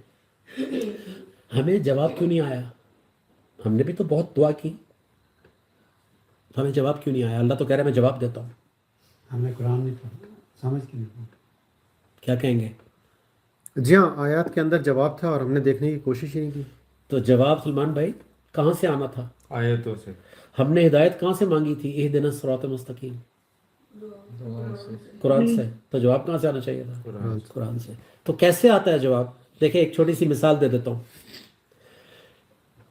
A: ہمیں جواب کیوں نہیں آیا؟ ہم نے بھی تو بہت دعا کی، ہمیں جواب کیوں نہیں آیا؟ اللہ تو کہہ رہا ہے میں جواب دیتا ہوں۔
H: ہمیں قرآن نہیں پڑھا، سمجھ کے نہیں پڑھا۔
A: کیا کہیں گے؟
C: جی ہاں، آیات کے اندر جواب تھا اور ہم نے دیکھنے کی کوشش ہی نہیں کی۔
A: تو جواب سلمان بھائی کہاں سے آنا تھا؟
H: آیتوں سے۔
A: ہم نے ہدایت کہاں سے مانگی تھی؟ اہدنا الصراط المستقیم، قرآن سے۔ تو جواب کہاں سے آنا چاہیے تھا؟ قرآن سے۔ تو کیسے آتا ہے جواب؟ دیکھیں ایک چھوٹی سی مثال دے دیتا ہوں۔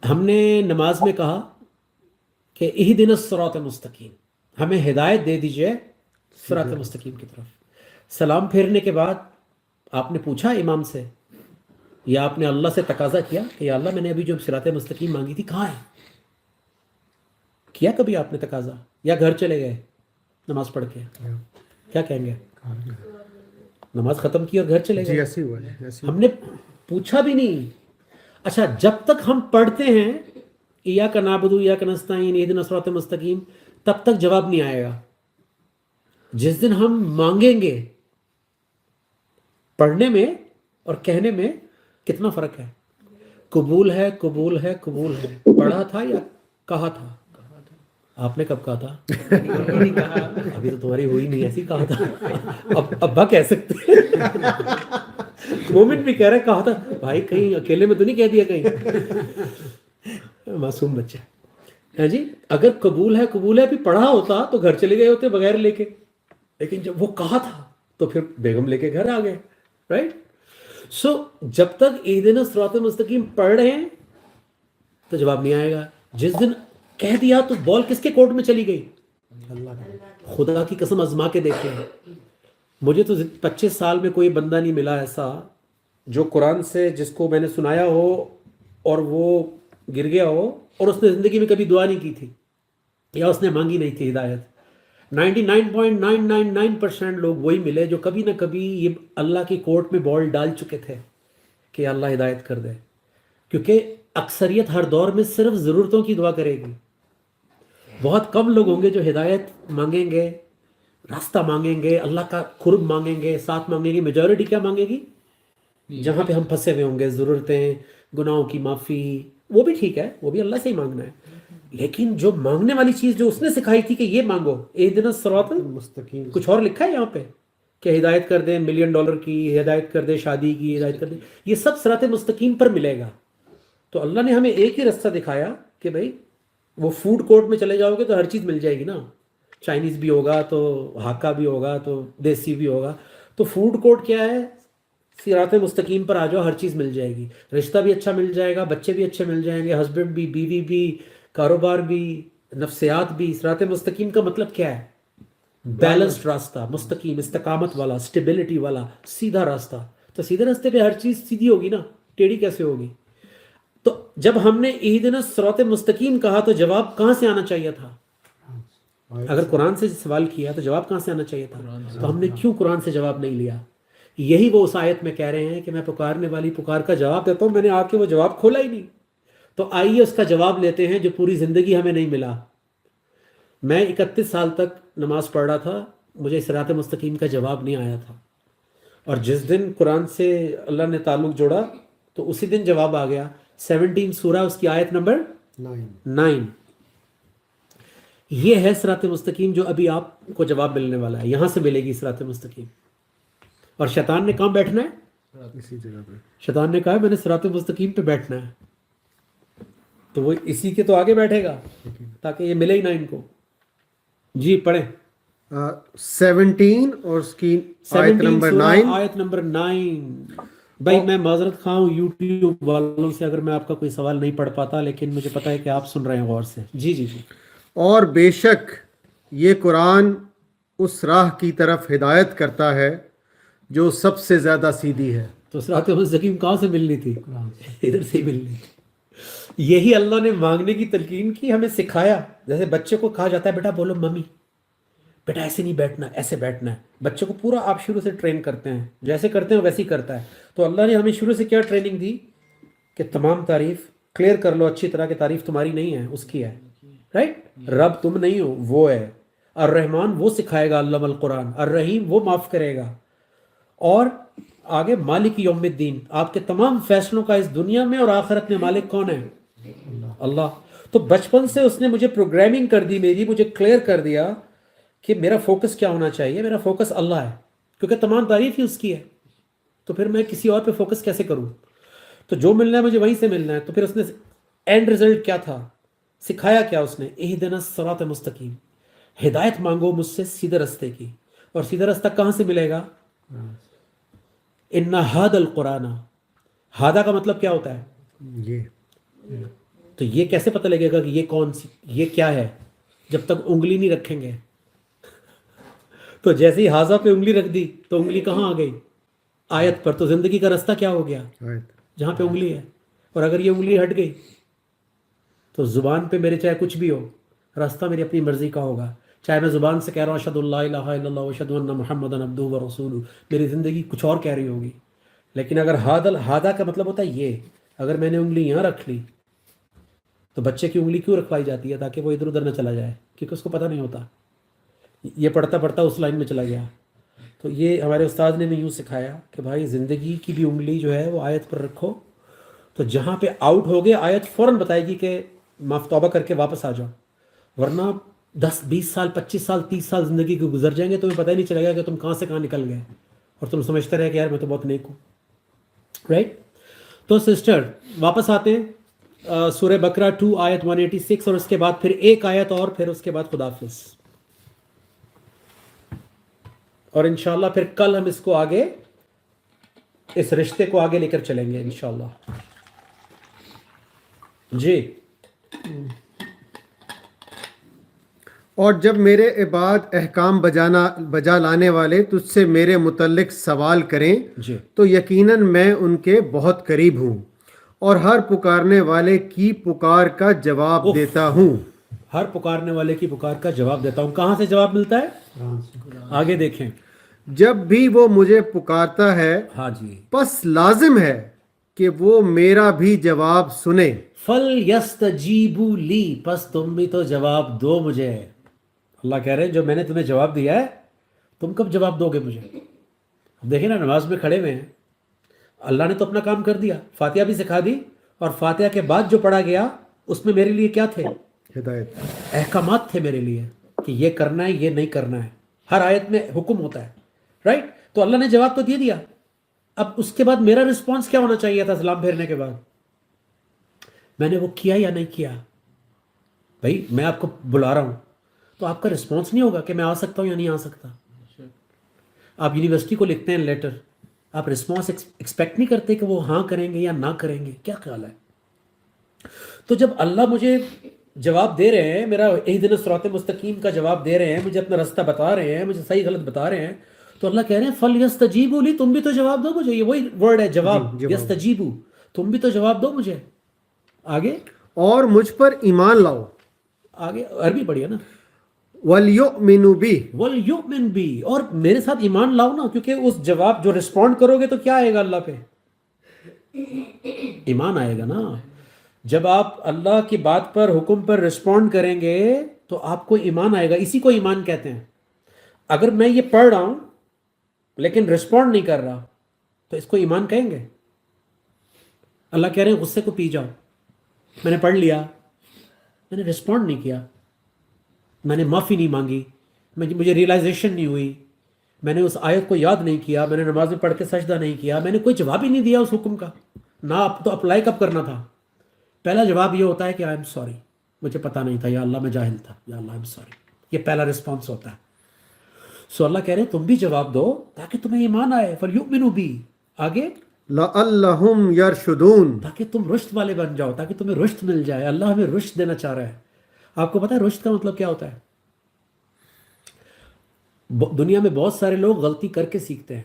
A: ہم نے نماز میں کہا کہ اہدنا الصراط المستقیم، ہمیں ہدایت دے دیجئے صراط المستقیم کی طرف۔ سلام پھیرنے کے بعد آپ نے پوچھا امام سے یا آپ نے اللہ سے تقاضا کیا کہ یا اللہ میں نے ابھی جو صراط مستقیم مانگی تھی کہاں ہے؟ کیا کبھی آپ نے تقاضا؟ یا گھر چلے گئے نماز پڑھ کے؟ کیا کہیں گے؟ نماز ختم کی اور گھر چلے
C: جی
A: گئے؟
C: ایسے ہوا ہے، ایسے
A: ہم نے پوچھا بھی نہیں۔ اچھا جب تک ہم پڑھتے ہیں ایاک نعبد و ایاک نستعین اہدنا الصراط المستقیم، تب تک جواب نہیں آئے گا۔ جس دن ہم مانگیں گے، پڑھنے میں اور کہنے میں کتنا فرق ہے؟ قبول ہے، قبول ہے، قبول ہے، پڑھا تھا یا کہا تھا؟ آپ نے کب کہا تھا؟ ابھی تو تمہاری ہوئی نہیں، ایسی کہا تھا۔ اب ابا کہہ سکتے ہیں، مومن بھی کہہ رہے کہا تھا۔ بھائی کہیں اکیلے میں تو نہیں کہہ دیا کہیں؟ معصوم بچہ ہے جی۔ اگر قبول ہے، قبول ہے، بھی پڑھا ہوتا تو گھر چلے گئے ہوتے بغیر لے کے، لیکن جب وہ کہا تھا تو پھر بیگم لے کے گھر آ گئے. رائٹ. سو جب تک اہدنا الصراط المستقیم پڑھ رہے ہیں تو جواب نہیں آئے گا. جس دن کہہ دیا تو بال کس کے کورٹ میں چلی گئی؟ خدا کی قسم آزما کے دیکھیں. مجھے تو 25 سال میں کوئی بندہ نہیں ملا ایسا جو قرآن سے جس کو میں نے سنایا ہو اور وہ گر گیا ہو اور اس نے زندگی میں کبھی دعا نہیں کی تھی یا اس نے مانگی نہیں تھی ہدایت. 99.999% لوگ وہی ملے جو کبھی نہ کبھی یہ اللہ کی کورٹ میں بال ڈال چکے تھے کہ اللہ ہدایت کر دے. کیونکہ اکثریت ہر دور میں صرف ضرورتوں کی دعا کرے گی. بہت کم لوگ ہوں گے جو ہدایت مانگیں گے, راستہ مانگیں گے, اللہ کا قرب مانگیں گے, ساتھ مانگیں گے. میجورٹی کیا مانگے گی؟ جہاں پہ ہم پھنسے ہوئے ہوں گے, ضرورتیں, گناہوں کی معافی, وہ بھی ٹھیک ہے, وہ بھی اللہ سے ہی مانگنا ہے. لیکن جو مانگنے والی چیز جو اس نے سکھائی تھی کہ یہ مانگو, اہدنا الصراط المستقیم, کچھ اور لکھا ہے یہاں پہ کہ ہدایت کر دیں $1 ملین کی, ہدایت کر دیں شادی کی, ہدایت کر دیں, یہ سب صراط مستقیم پر ملے گا. تو اللہ نے ہمیں ایک ہی رستہ دکھایا کہ بھائی وہ فوڈ کورٹ میں چلے جاؤ گے تو ہر چیز مل جائے گی نا. چائنیز بھی ہوگا تو ہاکا بھی ہوگا تو دیسی بھی ہوگا. تو فوڈ کورٹ کیا ہے؟ صراط مستقیم پر آ جاؤ, ہر چیز مل جائے گی. رشتہ بھی اچھا مل جائے گا, بچے بھی اچھے مل جائیں گے, ہسبینڈ بھی, بیوی بھی, کاروبار بھی, نفسیات بھی. صراط مستقیم کا مطلب کیا ہے؟ بیلنسڈ راستہ, مستقیم, استقامت والا, اسٹیبلٹی والا, سیدھا راستہ. تو سیدھے راستے پہ ہر چیز سیدھی ہوگی نا, ٹیڑھی کیسے ہوگی؟ تو جب ہم نے اہدنا الصراط المستقیم کہا تو جواب کہاں سے آنا چاہیے تھا؟ اگر قرآن سے سوال کیا تو جواب کہاں سے آنا چاہیے تھا؟ تو ہم نے کیوں قرآن سے جواب نہیں لیا؟ یہی وہ اس آیت میں کہہ رہے ہیں کہ میں پکارنے والی پکار کا جواب دیتا ہوں, میں نے آ کے وہ جواب کھولا ہی نہیں. تو آئیے اس کا جواب لیتے ہیں جو پوری زندگی ہمیں نہیں ملا. میں 31 سال تک نماز پڑھ رہا تھا, مجھے صراط مستقیم کا جواب نہیں آیا تھا, اور جس دن قرآن سے اللہ نے تعلق جوڑا تو اسی دن جواب آ گیا. 17 سورہ اس کی آیت نمبر 9. یہ ہے صراط مستقیم جو ابھی آپ کو جواب ملنے والا ہے. یہاں سے ملے گی صراط مستقیم. اور شیطان نے کہاں بیٹھنا ہے؟
C: اسی جگہ پہ.
A: شیطان نے کہا میں نے صراط مستقیم پہ بیٹھنا ہے, تو وہ اسی کے تو آگے بیٹھے گا تاکہ یہ ملے ہی نہ ان کو. جی پڑھیں
C: 17 اور اس کی آیت
A: 17
C: نمبر
A: سورہ
C: 9.
A: آیت نمبر 9. بھائی میں معذرت خواہ ہوں یوٹیوب والوں سے اگر میں آپ کا کوئی سوال نہیں پڑھ پاتا, لیکن مجھے پتا ہے کہ آپ سن رہے ہیں غور سے. جی جی جی.
C: اور بے شک یہ قرآن اس راہ کی طرف ہدایت کرتا ہے جو سب سے زیادہ سیدھی ہے.
A: تو صراط مستقیم کہاں سے ملنی تھی؟ ادھر سے ہی ملنی تھی. یہی اللہ نے مانگنے کی تلقین کی, ہمیں سکھایا. جیسے بچے کو کہا جاتا ہے بیٹا بولو ممی, بیٹا ایسے نہیں بیٹھنا, ایسے بیٹھنا ہے. بچے کو پورا آپ شروع سے ٹرین کرتے ہیں, جیسے کرتے ہیں ویسے ہی کرتا ہے. تو اللہ نے ہمیں شروع سے کیا ٹریننگ دی کہ تمام تعریف کلیئر کر لو اچھی طرح, کہ تعریف تمہاری نہیں ہے, اس کی ہے. رائٹ. رب تم نہیں ہو, وہ ہے. الرحمن وہ سکھائے گا علم القرآن, الرحیم وہ معاف کرے گا, اور آگے مالک یوم الدین, آپ کے تمام فیصلوں کا اس دنیا میں اور آخرت میں مالک کون ہے؟ اللہ. تو بچپن سے اس نے مجھے پروگرامنگ کر دی میری, مجھے کلیئر کر دیا کہ میرا فوکس کیا ہونا چاہیے. میرا فوکس اللہ ہے, کیونکہ تمام تعریف ہی اس کی ہے. تو پھر میں کسی اور پہ فوکس کیسے کروں؟ تو جو ملنا ہے مجھے وہیں سے ملنا ہے. تو پھر اس نے اینڈ رزلٹ کیا تھا, سکھایا کیا اس نے؟ اہدنا الصراط المستقیم, ہدایت مانگو مجھ سے سیدھے راستے کی. اور سیدھا راستہ کہاں سے ملے گا؟ ان ھذا القرآن. ہادہ کا مطلب کیا ہوتا ہے؟
C: یہ
A: تو یہ کیسے پتہ لگے گا کہ یہ کون سی, یہ کیا ہے, جب تک انگلی نہیں رکھیں گے. تو جیسے ہی ہاضا پہ انگلی رکھ دی تو انگلی کہاں آ گئی؟ آیت پر. تو زندگی کا راستہ کیا ہو گیا؟
C: آیت.
A: جہاں پہ انگلی ہے. اور اگر یہ انگلی ہٹ گئی تو زبان پہ میرے چاہے کچھ بھی ہو, راستہ میری اپنی مرضی کا ہوگا. چاہے میں زبان سے کہہ رہا ہوں اشہد اللہ الہ الا اللہ واشہد ان محمدا عبدہ ورسولہ, میری زندگی کچھ اور کہہ رہی ہوگی. لیکن اگر ہادہ کا مطلب ہوتا ہے یہ, اگر میں نے انگلی یہاں رکھ لی, تو بچے کی انگلی کیوں رکھوائی جاتی ہے؟ تاکہ وہ ادھر ادھر نہ چلا جائے, کیونکہ اس کو پتہ نہیں ہوتا. یہ پڑھتا پڑھتا اس لائن میں چلا گیا. تو یہ ہمارے استاد نے بھی یوں سکھایا کہ بھائی زندگی کی بھی انگلی جو ہے وہ آیت پر رکھو, تو جہاں پہ آؤٹ ہو گئے آیت فوراً بتائے گی کہ معاف توبہ کر کے واپس آ جاؤ. ورنہ 10 20 سال 25 سال 30 سال زندگی کے گزر جائیں گے, تمہیں پتہ ہی نہیں چلے گا کہ تم کہاں سے کہاں نکل گئے, اور تم سمجھتے رہے کہ یار میں تو بہت نیک ہوں. رائٹ. تو سسٹر واپس آتے ہیں سورہ بقرہ 2 آیت 186, اور اس کے بعد پھر ایک آیت اور, پھر اس کے بعد خدا حافظ. اور انشاءاللہ پھر کل ہم اس کو آگے اس رشتے کو آگے لے کر چلیں گے انشاءاللہ. جی
C: اور جب میرے عباد احکام بجا لانے والے تجھ سے میرے متعلق سوال کریں
A: جی
C: تو یقیناً میں ان کے بہت قریب ہوں اور ہر پکارنے والے کی پکار کا جواب دیتا ہوں.
A: ہر پکارنے والے کی پکار کا جواب دیتا ہوں. کہاں سے جواب ملتا ہے؟
H: قرآن سے.
A: آگے دیکھیں.
C: جب بھی وہ مجھے پکارتا ہے
A: ہاں جی.
C: پس لازم ہے کہ وہ میرا بھی جواب سنے.
A: فل یستجیبوا لی، پس تم بھی تو جواب دو مجھے. اللہ کہہ رہے ہیں جو میں نے تمہیں جواب دیا ہے تم کب جواب دو گے مجھے؟ اب دیکھیں نا، نماز میں کھڑے ہوئے ہیں، اللہ نے تو اپنا کام کر دیا، فاتحہ بھی سکھا دی، اور فاتحہ کے بعد جو پڑھا گیا اس میں میرے لیے کیا تھے؟
C: ہدایت.
A: احکامات تھے میرے لیے کہ یہ کرنا ہے یہ نہیں کرنا ہے. ہر آیت میں حکم ہوتا ہے، رائٹ؟ تو اللہ نے جواب تو دے دیا. اب اس کے بعد میرا رسپانس کیا ہونا چاہیے تھا سلام پھیرنے کے بعد؟ میں نے وہ کیا یا نہیں کیا؟ بھائی میں آپ کو بلا رہا ہوں تو آپ کا رسپانس نہیں ہوگا کہ میں آ سکتا ہوں یا نہیں آ سکتا. آپ یونیورسٹی کو لکھتے ہیں لیٹر، آپ رسپانس ایکسپیکٹ نہیں کرتے کہ وہ ہاں کریں گے یا نہ کریں گے. کیا خیال ہے؟ تو جب اللہ مجھے جواب دے رہے ہیں، میرا اہدنا الصراط المستقیم کا جواب دے رہے ہیں، مجھے اپنا راستہ بتا رہے ہیں، مجھے صحیح غلط بتا رہے ہیں، تو اللہ کہہ رہے ہیں فَلْيَسْتَجِيبُوا لِي، تم بھی تو جواب دو مجھے. یہ وہی ورڈ ہے جواب، یستجیبو، تم بھی تو جواب دو مجھے. آگے
C: اور مجھ پر ایمان لاؤ.
A: آگے عربی پڑھیے نا.
C: وَلْيُؤْمِنُوا بِي،
A: وَلْيُؤْمِنْ بِي، اور میرے ساتھ ایمان لاؤ نا، کیونکہ اس جواب جو رسپونڈ کرو گے تو کیا آئے گا اللہ پہ؟ ایمان آئے گا نا. جب آپ اللہ کی بات پر حکم پر رسپونڈ کریں گے تو آپ کو ایمان آئے گا. اسی کو ایمان کہتے ہیں. اگر میں یہ پڑھ رہا ہوں لیکن رسپونڈ نہیں کر رہا تو اس کو ایمان کہیں گے؟ اللہ کہہ رہے ہیں غصے کو پی جاؤ. میں نے پڑھ لیا، میں نے رسپونڈ نہیں کیا، میں نے معافی نہیں مانگی، مجھے ریئلائزیشن نہیں ہوئی، میں نے اس آیت کو یاد نہیں کیا، میں نے نماز میں پڑھ کے سجدہ نہیں کیا، میں نے کوئی جواب ہی نہیں دیا اس حکم کا. نہ آپ تو اپلائی کب کرنا تھا؟ پہلا جواب یہ ہوتا ہے کہ آئی ایم سوری، مجھے پتہ نہیں تھا، یا اللہ میں جاہل تھا، یا اللہ آئی ایم سوری. یہ پہلا رسپانس ہوتا ہے. سو اللہ کہہ رہے ہیں تم بھی جواب دو تاکہ تمہیں ایمان آئے. فَلْيُؤْمِنُوا بِي، آگے
C: لَعَلَّهُمْ يَرْشُدُونَ،
A: تاکہ تم رشد والے بن جاؤ، تاکہ تمہیں رشد مل جائے. اللہ ہمیں رشد دینا چاہ رہا ہے. آپ کو پتہ ہے رشد کا مطلب کیا ہوتا ہے؟ دنیا میں بہت سارے لوگ غلطی کر کے سیکھتے ہیں،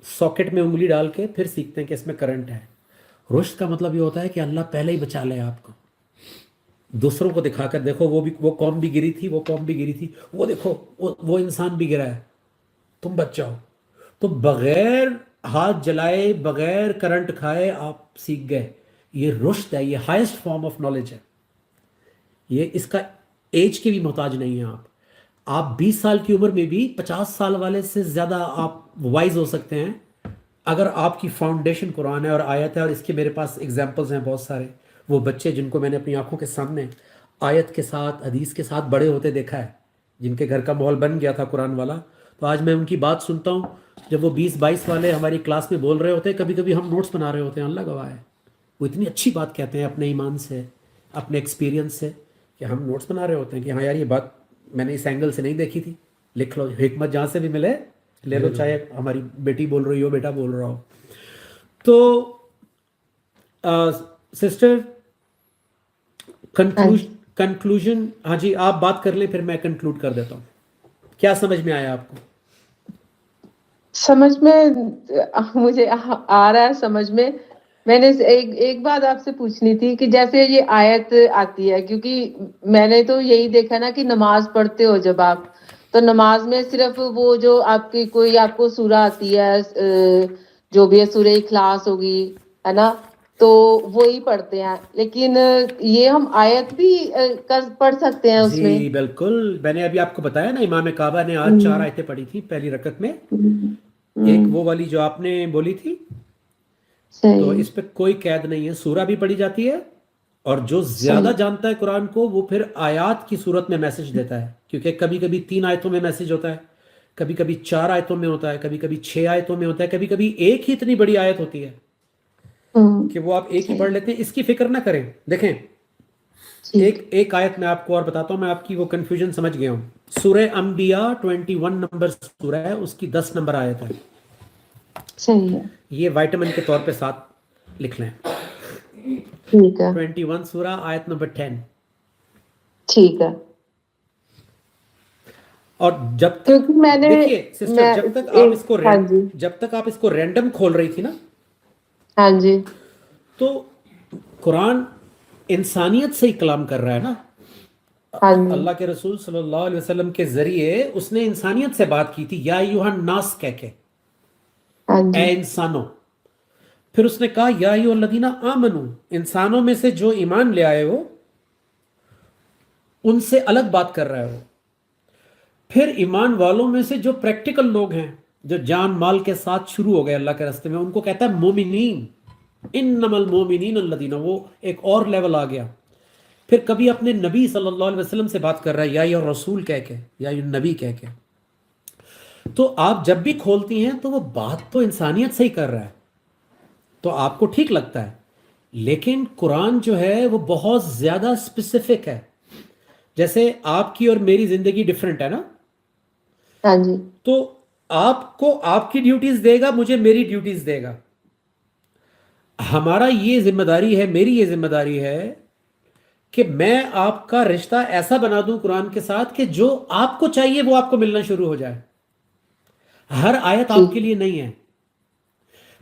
A: ساکٹ میں انگلی ڈال کے پھر سیکھتے ہیں کہ اس میں کرنٹ ہے. رشد کا مطلب یہ ہوتا ہے کہ اللہ پہلے ہی بچا لے آپ کو. دوسروں کو دکھا کر دیکھو وہ قوم بھی گری تھی، وہ قوم بھی گری تھی، وہ دیکھو وہ انسان بھی گرا ہے، تم بچ جاؤ. تو بغیر ہاتھ جلائے، بغیر کرنٹ کھائے آپ سیکھ گئے. یہ رشد ہے، یہ ہائیسٹ فارم آف نالج ہے. یہ اس کا ایج کے بھی محتاج نہیں ہیں آپ 20 سال کی عمر میں بھی 50 سال والے سے زیادہ آپ وائز ہو سکتے ہیں اگر آپ کی فاؤنڈیشن قرآن ہے اور آیت ہے. اور اس کے میرے پاس ایگزامپلز ہیں بہت سارے. وہ بچے جن کو میں نے اپنی آنکھوں کے سامنے آیت کے ساتھ حدیث کے ساتھ بڑے ہوتے دیکھا ہے، جن کے گھر کا ماحول بن گیا تھا قرآن والا، تو آج میں ان کی بات سنتا ہوں جب وہ 20-22 والے ہماری کلاس میں بول رہے ہوتے ہیں. کبھی کبھی ہم نوٹس بنا رہے ہوتے ہیں، اللہ گواہ ہے. وہ اتنی اچھی بات کہتے ہیں اپنے ایمان سے، اپنے ایکسپیرینس سے، کہ ہم نوٹس بنا رہے ہوتے ہیں کہ ہاں یار یہ بات میں نے اس اینگل سے نہیں دیکھی تھی، لکھ لو. حکمت جہاں سے بھی ملے لے لو، چاہے ہماری بیٹی بول رہی ہو، بیٹا بول رہا ہو. تو سسٹر کنکلوژن، ہاں جی آپ بات کر لیں پھر میں کنکلوڈ کر دیتا ہوں. کیا سمجھ میں آیا آپ کو؟
B: سمجھ میں مجھے آ رہا ہے سمجھ میں. میں نے ایک بات آپ سے پوچھنی تھی کہ جیسے یہ آیت آتی ہے، کیونکہ میں نے تو یہی دیکھا نا کہ نماز پڑھتے ہو جب آپ، تو نماز میں صرف وہ جو آپ کی کوئی آپ کو سورہ آتی ہے، جو بھی ہے سورہ اخلاص ہوگی، ہے نا، تو وہی پڑھتے ہیں. لیکن یہ ہم آیت بھی پڑھ سکتے ہیں اس میں؟
A: جی بالکل. میں نے ابھی آپ کو بتایا نا، امام کعبہ نے آج 4 آیتیں پڑھی تھی پہلی رکعت میں. ایک وہ والی جو آپ نے بولی تھی، تو اس پہ کوئی قید نہیں ہے. سورہ بھی پڑھی جاتی ہے، اور جو زیادہ جانتا ہے قرآن کو وہ پھر آیات کی صورت میں میسج دیتا ہے. کیونکہ کبھی کبھی 3 آیتوں میں میسج ہوتا ہے، کبھی کبھی 4 آیتوں میں ہوتا ہے، کبھی کبھی 6 آیتوں میں ہوتا ہے، کبھی کبھی ایک ہی اتنی بڑی آیت ہوتی ہے کہ وہ آپ ایک ہی پڑھ لیتے ہیں. اس کی فکر نہ کریں. دیکھیں ایک آیت میں آپ کو اور بتاتا ہوں، میں آپ کی وہ کنفیوژن سمجھ گیا ہوں. سورہ انبیاء 21 نمبر سورہ ہے, اس کی 10 نمبر آیت ہے.
B: صحیح ہے,
A: یہ وائٹامن کے طور پہ ساتھ لکھ لیں.
B: ٹھیک ہے
A: 21 سورہ آیت نمبر 10.
B: ٹھیک ہے.
A: اور جب تک
B: کیونکہ میں نے
A: دیکھیے سسٹر, جب تک آپ اس کو
B: ہاں جی
A: جب تک آپ اس کو رینڈم کھول رہی تھی نا,
B: ہاں جی
A: تو قرآن انسانیت سے ہی کلام کر رہا ہے نا.
B: ہاں جی
A: اللہ کے رسول صلی اللہ علیہ وسلم کے ذریعے اس نے انسانیت سے بات کی تھی, یا ایھا الناس کہہ کے,
B: ہاں جی
A: اے انسانوں. پھر اس نے کہا یا ایھا الذین آمنو, انسانوں میں سے جو ایمان لے آئے ہو ان سے الگ بات کر رہا ہے وہ. پھر ایمان والوں میں سے جو پریکٹیکل لوگ ہیں, جو جان مال کے ساتھ شروع ہو گئے اللہ کے راستے میں, ان کو کہتا ہے مومنین. انما المومنین الذین, وہ ایک اور لیول آ گیا. پھر کبھی اپنے نبی صلی اللہ علیہ وسلم سے بات کر رہا ہے یا ایھا الرسول کہہ کے, یا ایھا النبی کہہ کے. تو آپ جب بھی کھولتی ہیں تو وہ بات تو انسانیت سے ہی کر رہا ہے, تو آپ کو ٹھیک لگتا ہے. لیکن قرآن جو ہے وہ بہت زیادہ اسپیسیفک ہے. جیسے آپ کی اور میری زندگی ڈیفرنٹ ہے نا,
B: ہاں جی
A: تو آپ کو آپ کی ڈیوٹیز دے گا, مجھے میری ڈیوٹیز دے گا. ہمارا یہ ذمہ داری ہے, میری یہ ذمہ داری ہے کہ میں آپ کا رشتہ ایسا بنا دوں قرآن کے ساتھ کہ جو آپ کو چاہیے وہ آپ کو ملنا شروع ہو جائے. ہر آیت آپ کے لیے نہیں ہے.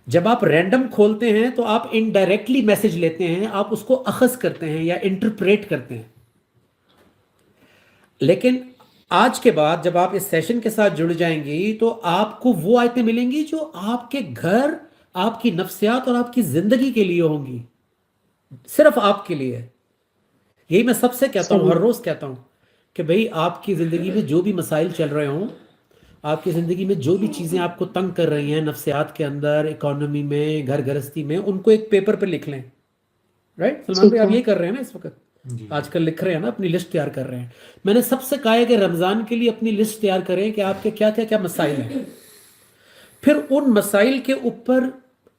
A: جب آپ رینڈم کھولتے ہیں تو آپ انڈائریکٹلی میسج لیتے ہیں, آپ اس کو اخذ کرتے ہیں یا انٹرپریٹ کرتے ہیں. لیکن آج کے بعد جب آپ اس سیشن کے ساتھ جڑ جائیں گی تو آپ کو وہ آیتیں ملیں گی جو آپ کے گھر, آپ کی نفسیات اور آپ کی زندگی کے لیے ہوں گی, صرف آپ کے لیے. یہی میں سب سے کہتا ہوں, ہر روز کہتا ہوں کہ بھئی آپ کی زندگی میں جو بھی مسائل چل رہے ہوں, آپ کی زندگی میں جو بھی چیزیں آپ کو تنگ کر رہی ہیں نفسیات کے اندر, اکانومی میں, گھر گرستی میں, ان کو ایک پیپر پہ لکھ لیں. رائٹ سلمان بھائی, آپ یہی کر رہے ہیں نا اس وقت, آج کل لکھ رہے ہیں نا, اپنی لسٹ تیار کر رہے ہیں. میں نے سب سے کہا ہے کہ رمضان کے لیے اپنی لسٹ تیار کریں کہ آپ کے کیا کیا کیا مسائل ہیں, پھر ان مسائل کے اوپر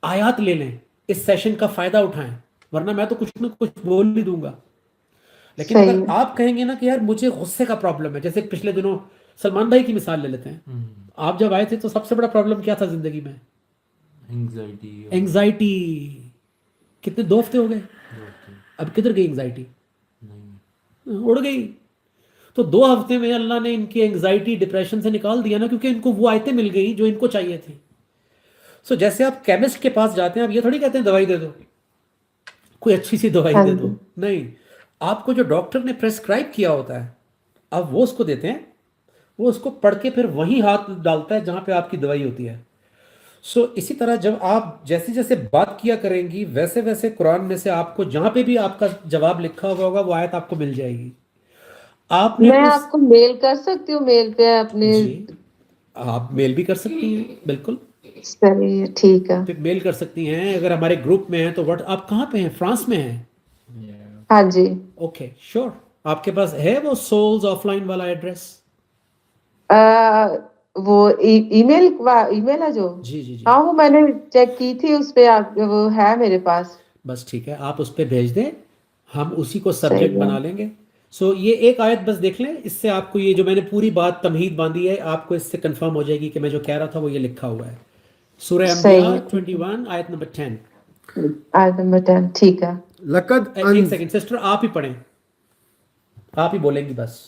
A: آیات لے لیں, اس سیشن کا فائدہ اٹھائیں. ورنہ میں تو کچھ نہ کچھ بول ہی دوں گا. لیکن اگر آپ کہیں گے نا کہ یار مجھے غصے کا پرابلم ہے, جیسے پچھلے دنوں سلمان بھائی کی مثال لے لیتے ہیں, آپ جب آئے تھے تو سب سے بڑا پرابلم کیا تھا زندگی میں؟ انگزائٹی. کتنے 2 ہفتے ہو گئے, اب کدھر گئی انگزائٹی؟ اڑ گئی. تو 2 ہفتے میں اللہ نے ان کی انگزائٹی ڈپریشن سے نکال دیا نا, کیونکہ ان کو وہ آیتیں مل گئی جو ان کو چاہیے تھی. سو جیسے آپ کیمسٹ کے پاس جاتے ہیں, آپ یہ تھوڑی کہتے ہیں دوائی دے دو, کوئی اچھی سی دوائی دے دو, نہیں. آپ کو جو ڈاکٹر نے پریسکرائب کیا ہوتا ہے, آپ وہ اس کو دیتے ہیں, وہ اس کو پڑھ کے پھر وہیں ہاتھ ڈالتا ہے جہاں پہ آپ کی دوائی ہوتی ہے. سو اسی طرح جب آپ جیسے جیسے بات کیا کریں گی ویسے ویسے قرآن میں سے آپ کو جہاں پہ بھی آپ کا جواب لکھا ہوا ہوگا وہ آیت آپ کو مل جائے گی. آپ نے
B: میں آپ کو میل کر سکتی ہوں, میل پہ اپنے؟
A: جی آپ میل بھی کر سکتی ہیں, بالکل
B: صحیح ہے, ٹھیک ہے.
A: پھر میل کر سکتی ہیں. اگر ہمارے گروپ میں ہیں تو آپ کہاں پہ ہیں؟ فرانس میں ہیں؟
B: ہاں جی
A: اوکے شیور. آپ کے پاس ہے وہ سولز آف لائن والا ایڈریس؟
B: وہ ای میل ہے جو,
A: جی جی جی,
B: ہاں وہ میں نے چیک کی تھی, اس پہ وہ ہے میرے پاس.
A: بس ٹھیک ہے, آپ اس پہ بھیج دیں, ہم اسی کو سبجیکٹ
B: صحیح ہے.
A: بنا لیں گے. سو یہ ایک آیت بس دیکھ لیں, اس سے آپ کو یہ جو میں نے پوری بات تمہید باندھی ہے آپ کو اس سے کنفرم ہو جائے گی کہ میں جو کہہ رہا تھا وہ یہ لکھا ہوا ہے. سورہ انبیاء
B: صحیح ہے,
A: 21 آیت نمبر 10.
B: آیت نمبر 10, ٹھیک ہے.
C: لقد
A: ایک سیکنڈ سسٹر, آپ ہی پڑھیں, آپ ہی بولیں گی بس,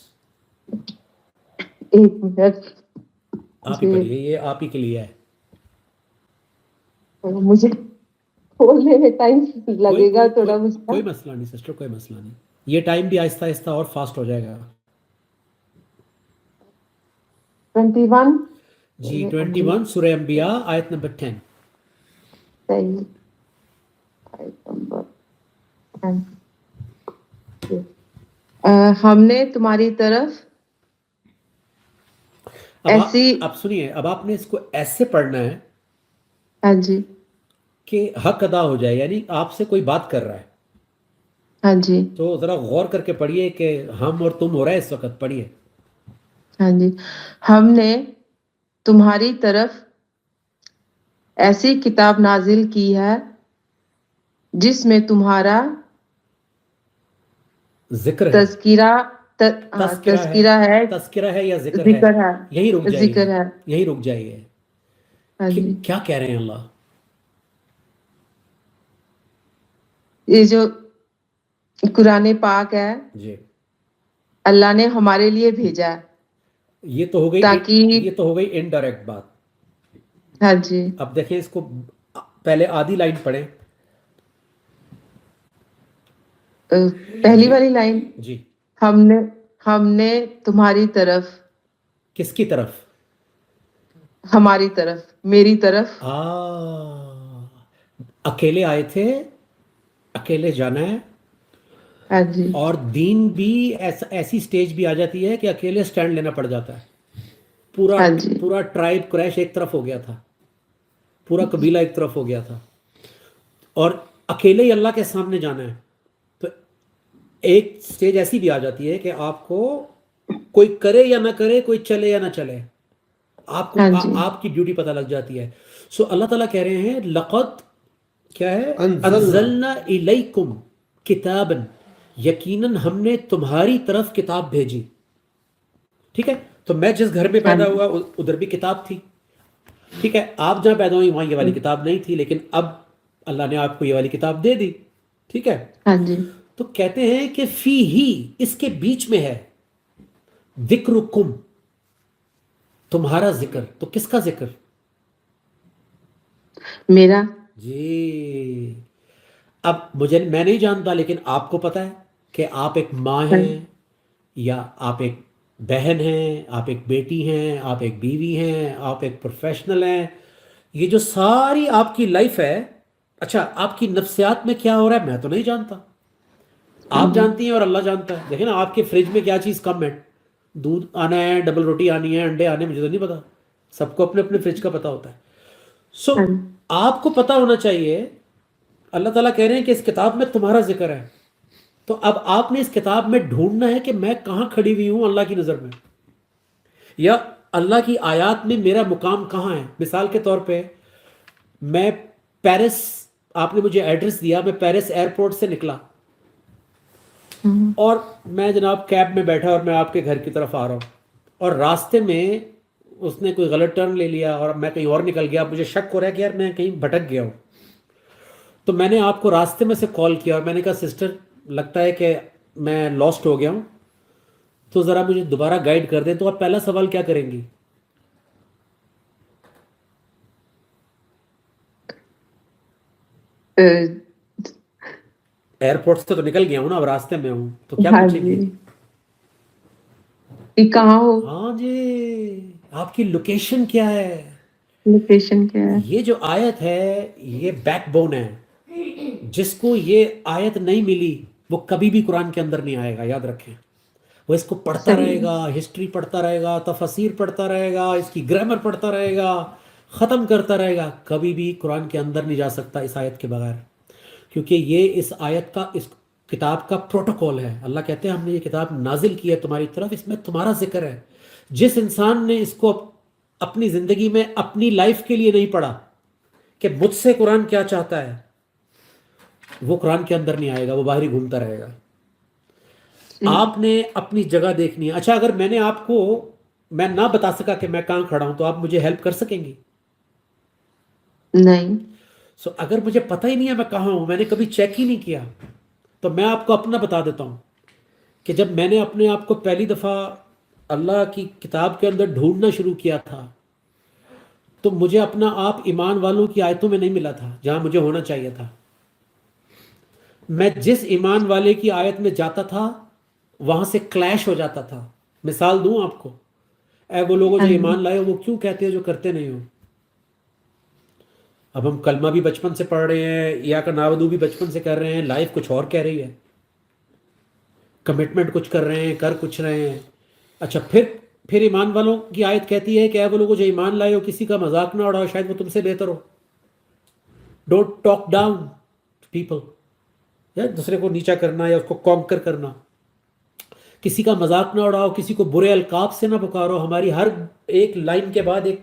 B: ایک منٹ,
A: آپ ہی پڑھیے, یہ آپ ہی کے لیے ہے.
B: مجھے کھولنے میں ٹائم لگے گا تھوڑا مجھے.
A: کوئی مسئلہ نہیں سسٹر, کوئی مسئلہ نہیں. یہ ٹائم بھی آہستہ آہستہ اور فاسٹ ہو جائے گا.
B: 21
A: جی 21 سورہ انبیاء آیت نمبر 10.
B: صحیح, آیت نمبر 10. ہم نے تمہاری طرف ایسی,
A: اب سنیے, اب آپ نے اس کو ایسے پڑھنا ہے
B: ہاں جی
A: کہ حق ادا ہو جائے, یعنی آپ سے کوئی بات کر رہا ہے
B: ہاں جی
A: تو ذرا غور کر کے پڑھیے کہ ہم اور تم ہو رہا ہے اس وقت. پڑھیے.
B: ہاں جی. ہم نے تمہاری طرف ایسی کتاب نازل کی ہے جس میں تمہارا
A: ذکر ہے,
B: تذکرہ تذکرہ ہے,
A: تذکرہ ہے یا ذکر
B: ذکر
A: ہے,
B: ہے,
A: یہی رک
B: ذکر
A: جائیے,
B: ہے.
A: یہی رک جائیے.
B: ہاں جی.
A: کیا کہہ رہے ہیں اللہ؟
B: یہ جو قرآن پاک ہے
A: جی
B: اللہ نے ہمارے لیے بھیجا ہے
A: یہ تو ہو گئی,
B: تاکہ,
A: یہ تو ہو گئی انڈائریکٹ بات.
B: ہاں جی,
A: اب دیکھیں اس کو پہلے آدھی لائن پڑھیں.
B: پہلی والی لائن,
A: جی
B: ہم نے تمہاری طرف,
A: کس کی طرف؟
B: ہماری طرف, میری طرف,
A: اکیلے آئے تھے, اکیلے جانا ہے.
B: ہاں جی,
A: اور دین بھی ایسی سٹیج بھی آ جاتی ہے کہ اکیلے سٹینڈ لینا پڑ جاتا ہے. پورا
B: ہاں جی,
A: پورا ٹرائب کریش ایک طرف ہو گیا تھا, پورا قبیلہ ایک طرف ہو گیا تھا, اور اکیلے ہی اللہ کے سامنے جانا ہے. تو ایک سٹیج ایسی بھی آ جاتی ہے کہ آپ کو کوئی کرے یا نہ کرے, کوئی چلے یا نہ چلے, آپ کو
B: ہاں جی,
A: آپ کی ڈیوٹی پتہ لگ جاتی ہے. سو اللہ تعالیٰ کہہ رہے ہیں لقد, کیا ہے, انزلنا الیکم کتابا, یقیناً ہم نے تمہاری طرف کتاب بھیجی. ٹھیک ہے, تو میں جس گھر میں پیدا ہوا ادھر بھی کتاب تھی. ٹھیک ہے, آپ جہاں پیدا ہوئی وہاں یہ والی کتاب نہیں تھی, لیکن اب اللہ نے آپ کو یہ والی کتاب دے دی. ٹھیک ہے,
B: ہاں جی,
A: تو کہتے ہیں کہ فی ہی, اس کے بیچ میں ہے, ذکرکم, تمہارا ذکر. تو کس کا ذکر؟
B: میرا.
A: جی اب میں نہیں جانتا, لیکن آپ کو پتا ہے کہ آپ ایک ماں ہیں, یا آپ ایک بہن ہیں, آپ ایک بیٹی ہیں, آپ ایک بیوی ہیں, آپ ایک پروفیشنل ہیں. یہ جو ساری آپ کی لائف ہے, اچھا آپ کی نفسیات میں کیا ہو رہا ہے میں تو نہیں جانتا, آپ جانتی ہیں اور اللہ جانتا ہے. دیکھیں نا, آپ کے فریج میں کیا چیز کم ہے, دودھ آنا ہے, ڈبل روٹی آنی ہے, انڈے آنے, مجھے تو نہیں پتا. سب کو اپنے اپنے فریج کا پتا ہوتا ہے. سو آپ کو پتا ہونا چاہیے. اللہ تعالیٰ کہہ رہے ہیں کہ اس کتاب میں تمہارا ذکر ہے. تو اب آپ نے اس کتاب میں ڈھونڈنا ہے کہ میں کہاں کھڑی ہوئی ہوں اللہ کی نظر میں, یا اللہ کی آیات میں میرا مقام کہاں ہے. مثال کے طور پہ میں پیرس, آپ نے مجھے ایڈریس دیا, میں پیرس ایئرپورٹ سے نکلا, اور میں جناب کیب میں بیٹھا اور میں آپ کے گھر کی طرف آ رہا ہوں, اور راستے میں اس نے کوئی غلط ٹرن لے لیا اور میں کہیں اور نکل گیا. مجھے شک ہو رہا ہے کہ یار میں کہیں بھٹک گیا ہوں. تو میں نے آپ کو راستے میں سے کال کیا اور میں نے کہا سسٹر لگتا ہے کہ میں لاسٹ ہو گیا ہوں, تو ذرا مجھے دوبارہ گائیڈ کر دیں. تو آپ پہلا سوال کیا کریں گی؟ ایئرپورٹ سے تو نکل گیا ہوں نا, اب راستے میں ہوں, تو کیا
B: ہاں
A: پوچھیں گی؟
B: جی, کہاں ہو,
A: ہاں جی, آپ کی لوکیشن کیا ہے.
B: لوکیشن کیا ہے.
A: یہ جو آیت ہے یہ بیک بون ہے. جس کو یہ آیت نہیں ملی وہ کبھی بھی قرآن کے اندر نہیں آئے گا, یاد رکھیں. وہ اس کو پڑھتا رہے گا, ہسٹری پڑھتا رہے گا, تفاسیر پڑھتا رہے گا, اس کی گرامر پڑھتا رہے گا, ختم کرتا رہے گا, کبھی بھی قرآن کے اندر نہیں جا سکتا اس آیت کے بغیر. کیونکہ یہ اس آیت کا, اس کتاب کا پروٹوکول ہے. اللہ کہتے ہیں ہم نے یہ کتاب نازل کی ہے تمہاری طرف, اس میں تمہارا ذکر ہے. جس انسان نے اس کو اپنی زندگی میں اپنی لائف کے لیے نہیں پڑھا کہ مجھ سے قرآن کیا چاہتا ہے, وہ قرآن کے اندر نہیں آئے گا, وہ باہر ہی گھومتا رہے گا. آپ نے اپنی جگہ دیکھنی ہے. اچھا اگر میں نے آپ کو, میں نہ بتا سکا کہ میں کہاں کھڑا ہوں, تو آپ مجھے ہیلپ کر سکیں گی؟
B: نہیں.
A: سو اگر مجھے پتہ ہی نہیں ہے میں کہاں ہوں, میں نے کبھی چیک ہی نہیں کیا, تو میں آپ کو اپنا بتا دیتا ہوں کہ جب میں نے اپنے آپ کو پہلی دفعہ اللہ کی کتاب کے اندر ڈھونڈنا شروع کیا تھا, تو مجھے اپنا آپ ایمان والوں کی آیتوں میں نہیں ملا تھا جہاں مجھے ہونا چاہیے تھا. میں جس ایمان والے کی آیت میں جاتا تھا وہاں سے کلیش ہو جاتا تھا. مثال دوں آپ کو, اے وہ لوگوں جو ایمان لائے ہو وہ کیوں کہتے ہو جو کرتے نہیں ہو. اب ہم کلمہ بھی بچپن سے پڑھ رہے ہیں, یا کا ناودو بھی بچپن سے کر رہے ہیں, لائف کچھ اور کہہ رہی ہے, کمٹمنٹ کچھ کر رہے ہیں, کر کچھ رہے ہیں. اچھا پھر ایمان والوں کی آیت کہتی ہے کہ اے وہ لوگوں جو ایمان لائے ہو کسی کا مذاق نہ اڑاؤ, شاید وہ تم سے بہتر ہو. ڈونٹ ٹاک ڈاؤن پیپل, یا دوسرے کو نیچا کرنا یا اس کو کانکر کرنا. کسی کا مذاق نہ اڑاؤ, کسی کو برے القاب سے نہ پکارو. ہماری ہر ایک لائن کے بعد ایک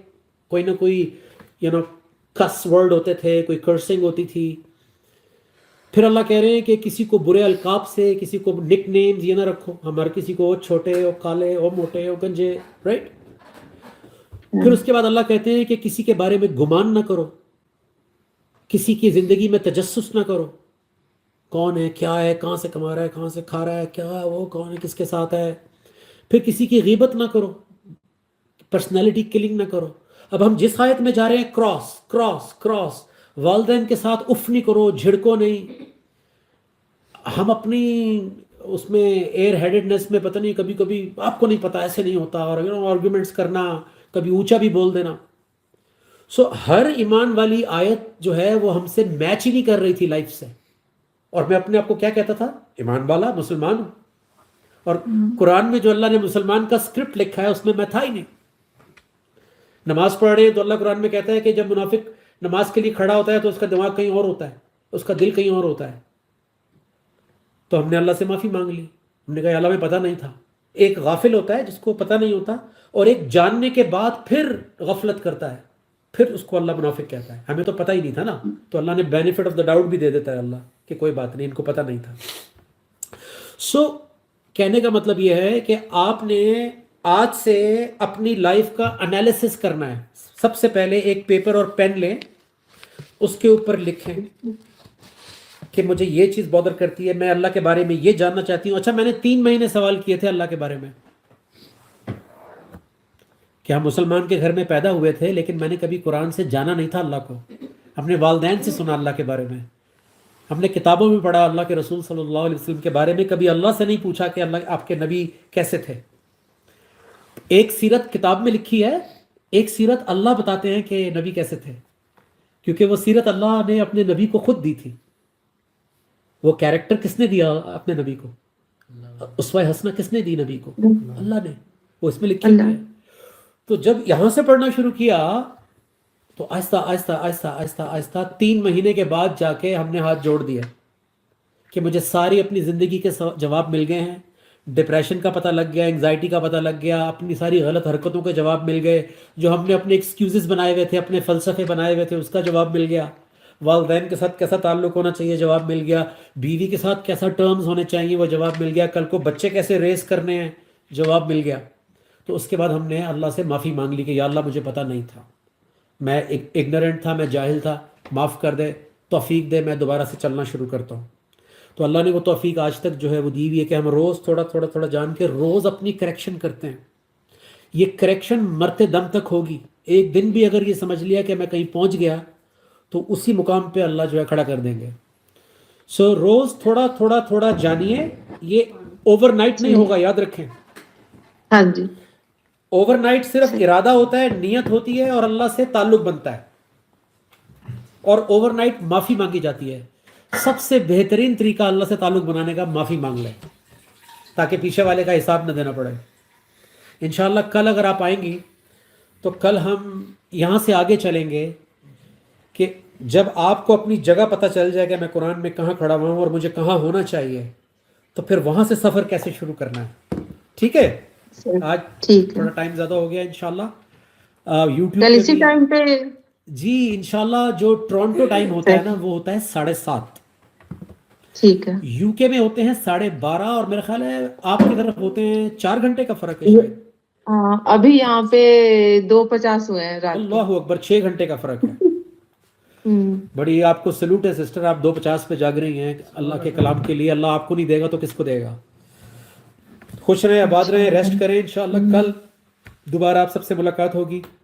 A: کوئی نہ کوئی کس ورڈ ہوتے تھے, کوئی کرسنگ ہوتی تھی. پھر اللہ کہہ رہے ہیں کہ کسی کو برے القاب سے، کسی کو نک نیمز یہ نہ رکھو، ہمارے کسی کو چھوٹے اور کالے اور موٹے اور گنجے، رائٹ. پھر اس کے بعد اللہ کہتے ہیں کہ کسی کے بارے میں گمان نہ کرو، کسی کی زندگی میں تجسس نہ کرو، کون ہے، کیا ہے، کہاں سے کما رہا ہے، کہاں سے کھا رہا ہے، کیا ہے وہ، کون ہے، کس کے ساتھ ہے. پھر کسی کی غیبت نہ کرو، پرسنالٹی کلنگ نہ کرو. اب ہم جس آیت میں جا رہے ہیں، کراس کراس کراس، والدین کے ساتھ اف نہیں کرو، جھڑکو نہیں. ہم اپنی اس میں ایئر ہیڈڈنس میں پتہ نہیں، کبھی کبھی آپ کو نہیں پتا، ایسے نہیں ہوتا، اور آرگومنٹس کرنا، کبھی اونچا بھی بول دینا. سو ہر ایمان والی آیت جو ہے وہ ہم سے میچ ہی نہیں کر رہی تھی لائف سے. اور میں اپنے آپ کو کیا کہتا تھا؟ ایمان والا، مسلمان ہوں. اور قرآن میں جو اللہ نے مسلمان کا اسکرپٹ لکھا ہے اس میں میں تھا ہی نہیں. نماز پڑھ رہے ہیں تو اللہ قرآن میں کہتا ہے کہ جب منافق نماز کے لیے کھڑا ہوتا ہے تو اس کا دماغ کہیں اور ہوتا ہے، اس کا دل کہیں اور ہوتا ہے. تو ہم نے اللہ سے معافی مانگ لی. ہم نے کہا اللہ میں پتہ نہیں تھا. ایک غافل ہوتا ہے جس کو پتہ نہیں ہوتا، اور ایک جاننے کے بعد پھر غفلت کرتا ہے، پھر اس کو اللہ منافق کہتا ہے. ہمیں تو پتہ ہی نہیں تھا نا، تو اللہ نے بینیفٹ آف دا ڈاؤٹ بھی دے دیتا ہے اللہ کہ کوئی بات نہیں، ان کو پتہ نہیں تھا. سو کہنے کا مطلب یہ ہے کہ آپ نے آج سے اپنی لائف کا انالیسس کرنا ہے. سب سے پہلے ایک پیپر اور پین لیں، اس کے اوپر لکھیں کہ مجھے یہ چیز بادر کرتی ہے، میں اللہ کے بارے میں یہ جاننا چاہتی ہوں. اچھا، میں نے 3 مہینے سوال کیے تھے اللہ کے بارے میں کہ ہم مسلمان کے گھر میں پیدا ہوئے تھے، لیکن میں نے کبھی قرآن سے جانا نہیں تھا اللہ کو. اپنے والدین سے سنا اللہ کے بارے میں، ہم نے کتابوں میں پڑھا اللہ کے رسول صلی اللہ علیہ وسلم کے بارے میں، کبھی اللہ سے نہیں پوچھا کہ اللہ آپ کے نبی کیسے تھے. ایک سیرت کتاب میں لکھی ہے، ایک سیرت اللہ بتاتے ہیں کہ نبی کیسے تھے، کیونکہ وہ سیرت اللہ نے اپنے نبی کو خود دی تھی. وہ کیریکٹر کس نے دیا اپنے نبی کو؟ اسوہ حسنہ کس نے دی نبی کو؟ اللہ نے. وہ اس میں لکھی ہوئی ہے. تو جب یہاں سے پڑھنا شروع کیا تو آہستہ آہستہ آہستہ آہستہ آہستہ 3 مہینے کے بعد جا کے ہم نے ہاتھ جوڑ دیا کہ مجھے ساری اپنی زندگی کے جواب مل گئے ہیں. ڈپریشن کا پتہ لگ گیا، انگزائٹی کا پتہ لگ گیا، اپنی ساری غلط حرکتوں کے جواب مل گئے، جو ہم نے اپنے ایکسکیوزز بنائے ہوئے تھے، اپنے فلسفے بنائے ہوئے تھے، اس کا جواب مل گیا. والدین کے ساتھ کیسا تعلق ہونا چاہیے، جواب مل گیا. بیوی کے ساتھ کیسا ٹرمز ہونے چاہیے، وہ جواب مل گیا. کل کو بچے کیسے ریز کرنے ہیں، جواب مل گیا. تو اس کے بعد ہم نے اللہ سے معافی مانگ لی کہ یا اللہ مجھے پتہ نہیں تھا، میں اگنورنٹ تھا، میں جاہل تھا، معاف کر دے، توفیق دے، میں دوبارہ سے چلنا شروع کرتا ہوں. تو اللہ نے وہ توفیق آج تک جو ہے وہ دی ہوئی ہے کہ ہم روز تھوڑا تھوڑا تھوڑا جان کے روز اپنی کریکشن کرتے ہیں. یہ کریکشن مرتے دم تک ہوگی. ایک دن بھی اگر یہ سمجھ لیا کہ میں کہیں پہنچ گیا تو اسی مقام پہ اللہ جو ہے کھڑا کر دیں گے. سو روز تھوڑا تھوڑا تھوڑا جانیے. یہ اوور نائٹ نہیں ہوگا، یاد رکھیں.
B: ہاں جی.
A: اوور نائٹ صرف ارادہ ہوتا ہے، نیت ہوتی ہے اور اللہ سے تعلق بنتا ہے، اور اوور نائٹ معافی مانگی جاتی ہے. سب سے بہترین طریقہ اللہ سے تعلق بنانے کا معافی مانگ لیں تاکہ پیچھے والے کا حساب نہ دینا پڑے. انشاءاللہ کل اگر آپ آئیں گی تو کل ہم یہاں سے آگے چلیں گے کہ جب آپ کو اپنی جگہ پتہ چل جائے کہ میں قرآن میں کہاں کھڑا ہوا ہوں اور مجھے کہاں ہونا چاہیے، تو پھر وہاں سے سفر کیسے شروع کرنا ہے. ٹھیک ہے، آج تھوڑا ٹائم زیادہ ہو گیا. انشاءاللہ یوٹیوب
B: کل اسی ٹائم پہ
A: جی انشاءاللہ جو ٹورنٹو ٹائم ہوتا ہے نا وہ ہوتا ہے 7:30.
B: ٹھیک ہے.
A: یو کے میں ہوتے ہیں 12:30، اور میرا خیال ہے آپ کی طرف ہوتے ہیں 4 گھنٹے کا فرق ہے شاید.
B: ابھی یہاں پہ 2:50 ہوئے ہیں رات.
A: اللہ اکبر، 6 گھنٹے کا فرق ہے. بڑی آپ کو سلوٹ ہے سسٹر، آپ 2:50 پہ جاگ رہی ہیں اللہ کے کلام کے لیے. اللہ آپ کو نہیں دے گا تو کس کو دے گا. خوش رہیں، آباد رہیں، ریسٹ کریں. انشاءاللہ کل دوبارہ آپ سب سے ملاقات ہوگی.